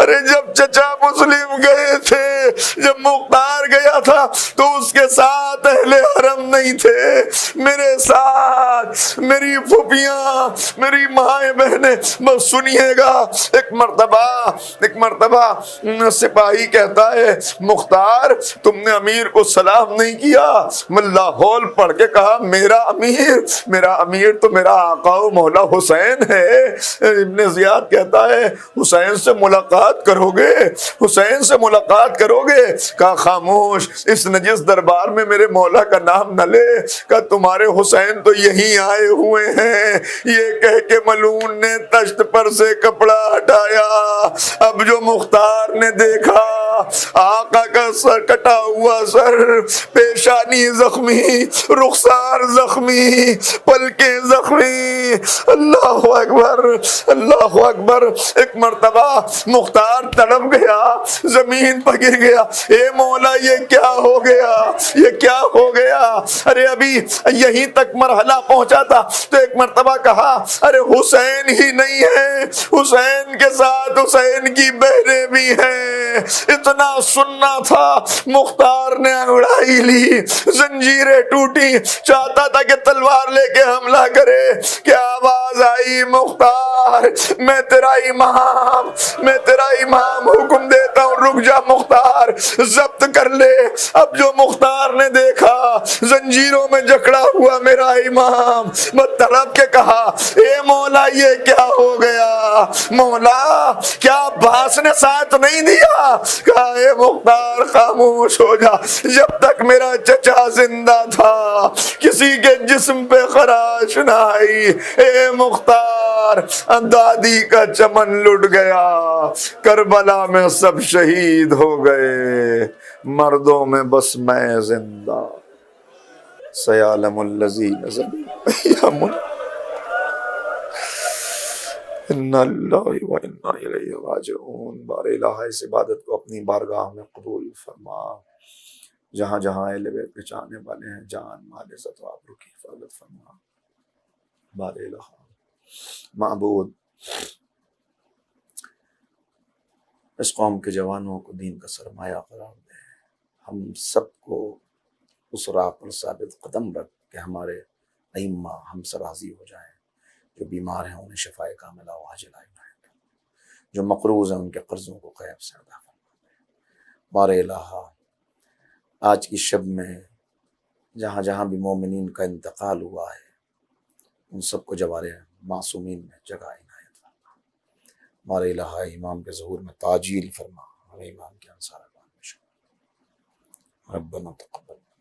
ارے جب چچا مسلم گئے تھے، جب مختار گیا تھا تو اس کے ساتھ اہل حرم نہیں تھے، میرے ساتھ میری پھوپھیاں، میری مائیں بہنیں۔ بس سنیے گا، ایک مرتبہ سپاہی کہتا ہے مختار تم نے امیر کو سلام نہیں کیا؟ ملا ہول پڑھ کے کہا میرا امیر تو میرا آقا و مولا حسین ہے۔ ابن زیاد کہتا ہے حسین سے ملاقات کرو گے، حسین سے ملاقات کرو گے؟ کہا خاموش، اس نجس دربار میں میرے مولا کا نام نہ لے، کہ تمہارے حسین تو یہیں آئے ہوئے ہیں۔ یہ کہہ کے ملعون نے تشت پر سے کپڑا ہٹایا۔ اب جو مختار نے دیکھا آقا کا سر کٹا ہوا، سر، پیشانی زخمی، رخسار زخمی، پلکیں زخمی۔ اللہ اکبر، اللہ اکبر۔ ایک مرتبہ مختار تڑپ گیا، زمین پر گر گیا، اے مولا یہ کیا ہو گیا، یہ کیا ہو گیا؟ ارے ابھی یہیں تک مرحلہ پہنچا تھا تو ایک مرتبہ کہا ارے حسین ہی نہیں ہے، حسین کے ساتھ حسین کی بہنیں بھی ہیں۔ اتنا سننا تھا، مختار نے انگڑائی لی، زنجیریں ٹوٹی، چاہتا تھا کہ تلوار لے کے حملہ کرے کہ آواز آئی مختار میں تیرا امام حکم دیتا ہوں رک جا مختار، ضبط کر لے۔ اب جو مختار نے دیکھا زنجیروں میں جکڑا ہوا میرا امام، وہ تڑپ کے کہا اے مولا یہ کیا ہو گیا، مولا کیا عباس نے ساتھ نہیں دیا؟ کہا اے مختار خاموش ہو جا، جب تک میرا چچا زندہ تھا کسی کے جسم پہ خراش نہ آئی۔ اے مختار دادی کا چمن لٹ گیا، کربلا میں سب شہید ہو گئے، مردوں میں بس میں زندہ، سیعلم الذین ظلموا انا اللہ و انا الیہ راجعون۔ بار الہ اس عبادت کو اپنی بارگاہ میں قبول فرما، جہاں جہاں اہل بیت کے چاہنے والے ہیں جان مال عزت و آبرو کی حفاظت فرما۔ بار الہ معبود اس قوم کے جوانوں کو دین کا سرمایہ قرار دے، ہم سب کو اس راہ پر ثابت قدم رکھ کہ ہمارے ائمہ ہم سے راضی ہو جائیں، جو بیمار ہیں انہیں شفائے کاملہ و عاجلہ عنایت، جو مقروض ہیں ان کے قرضوں کو غیب سے ادا فرما دے۔ بار الہ آج کی شب میں جہاں جہاں بھی مومنین کا انتقال ہوا ہے ان سب کو جوار معصومین میں جگہ عنایت فرما۔ ہمارے الہ امام کے ظہور میں تعجیل فرما، ہمیں امام کے انصار میں شامل۔ ربنا تقبل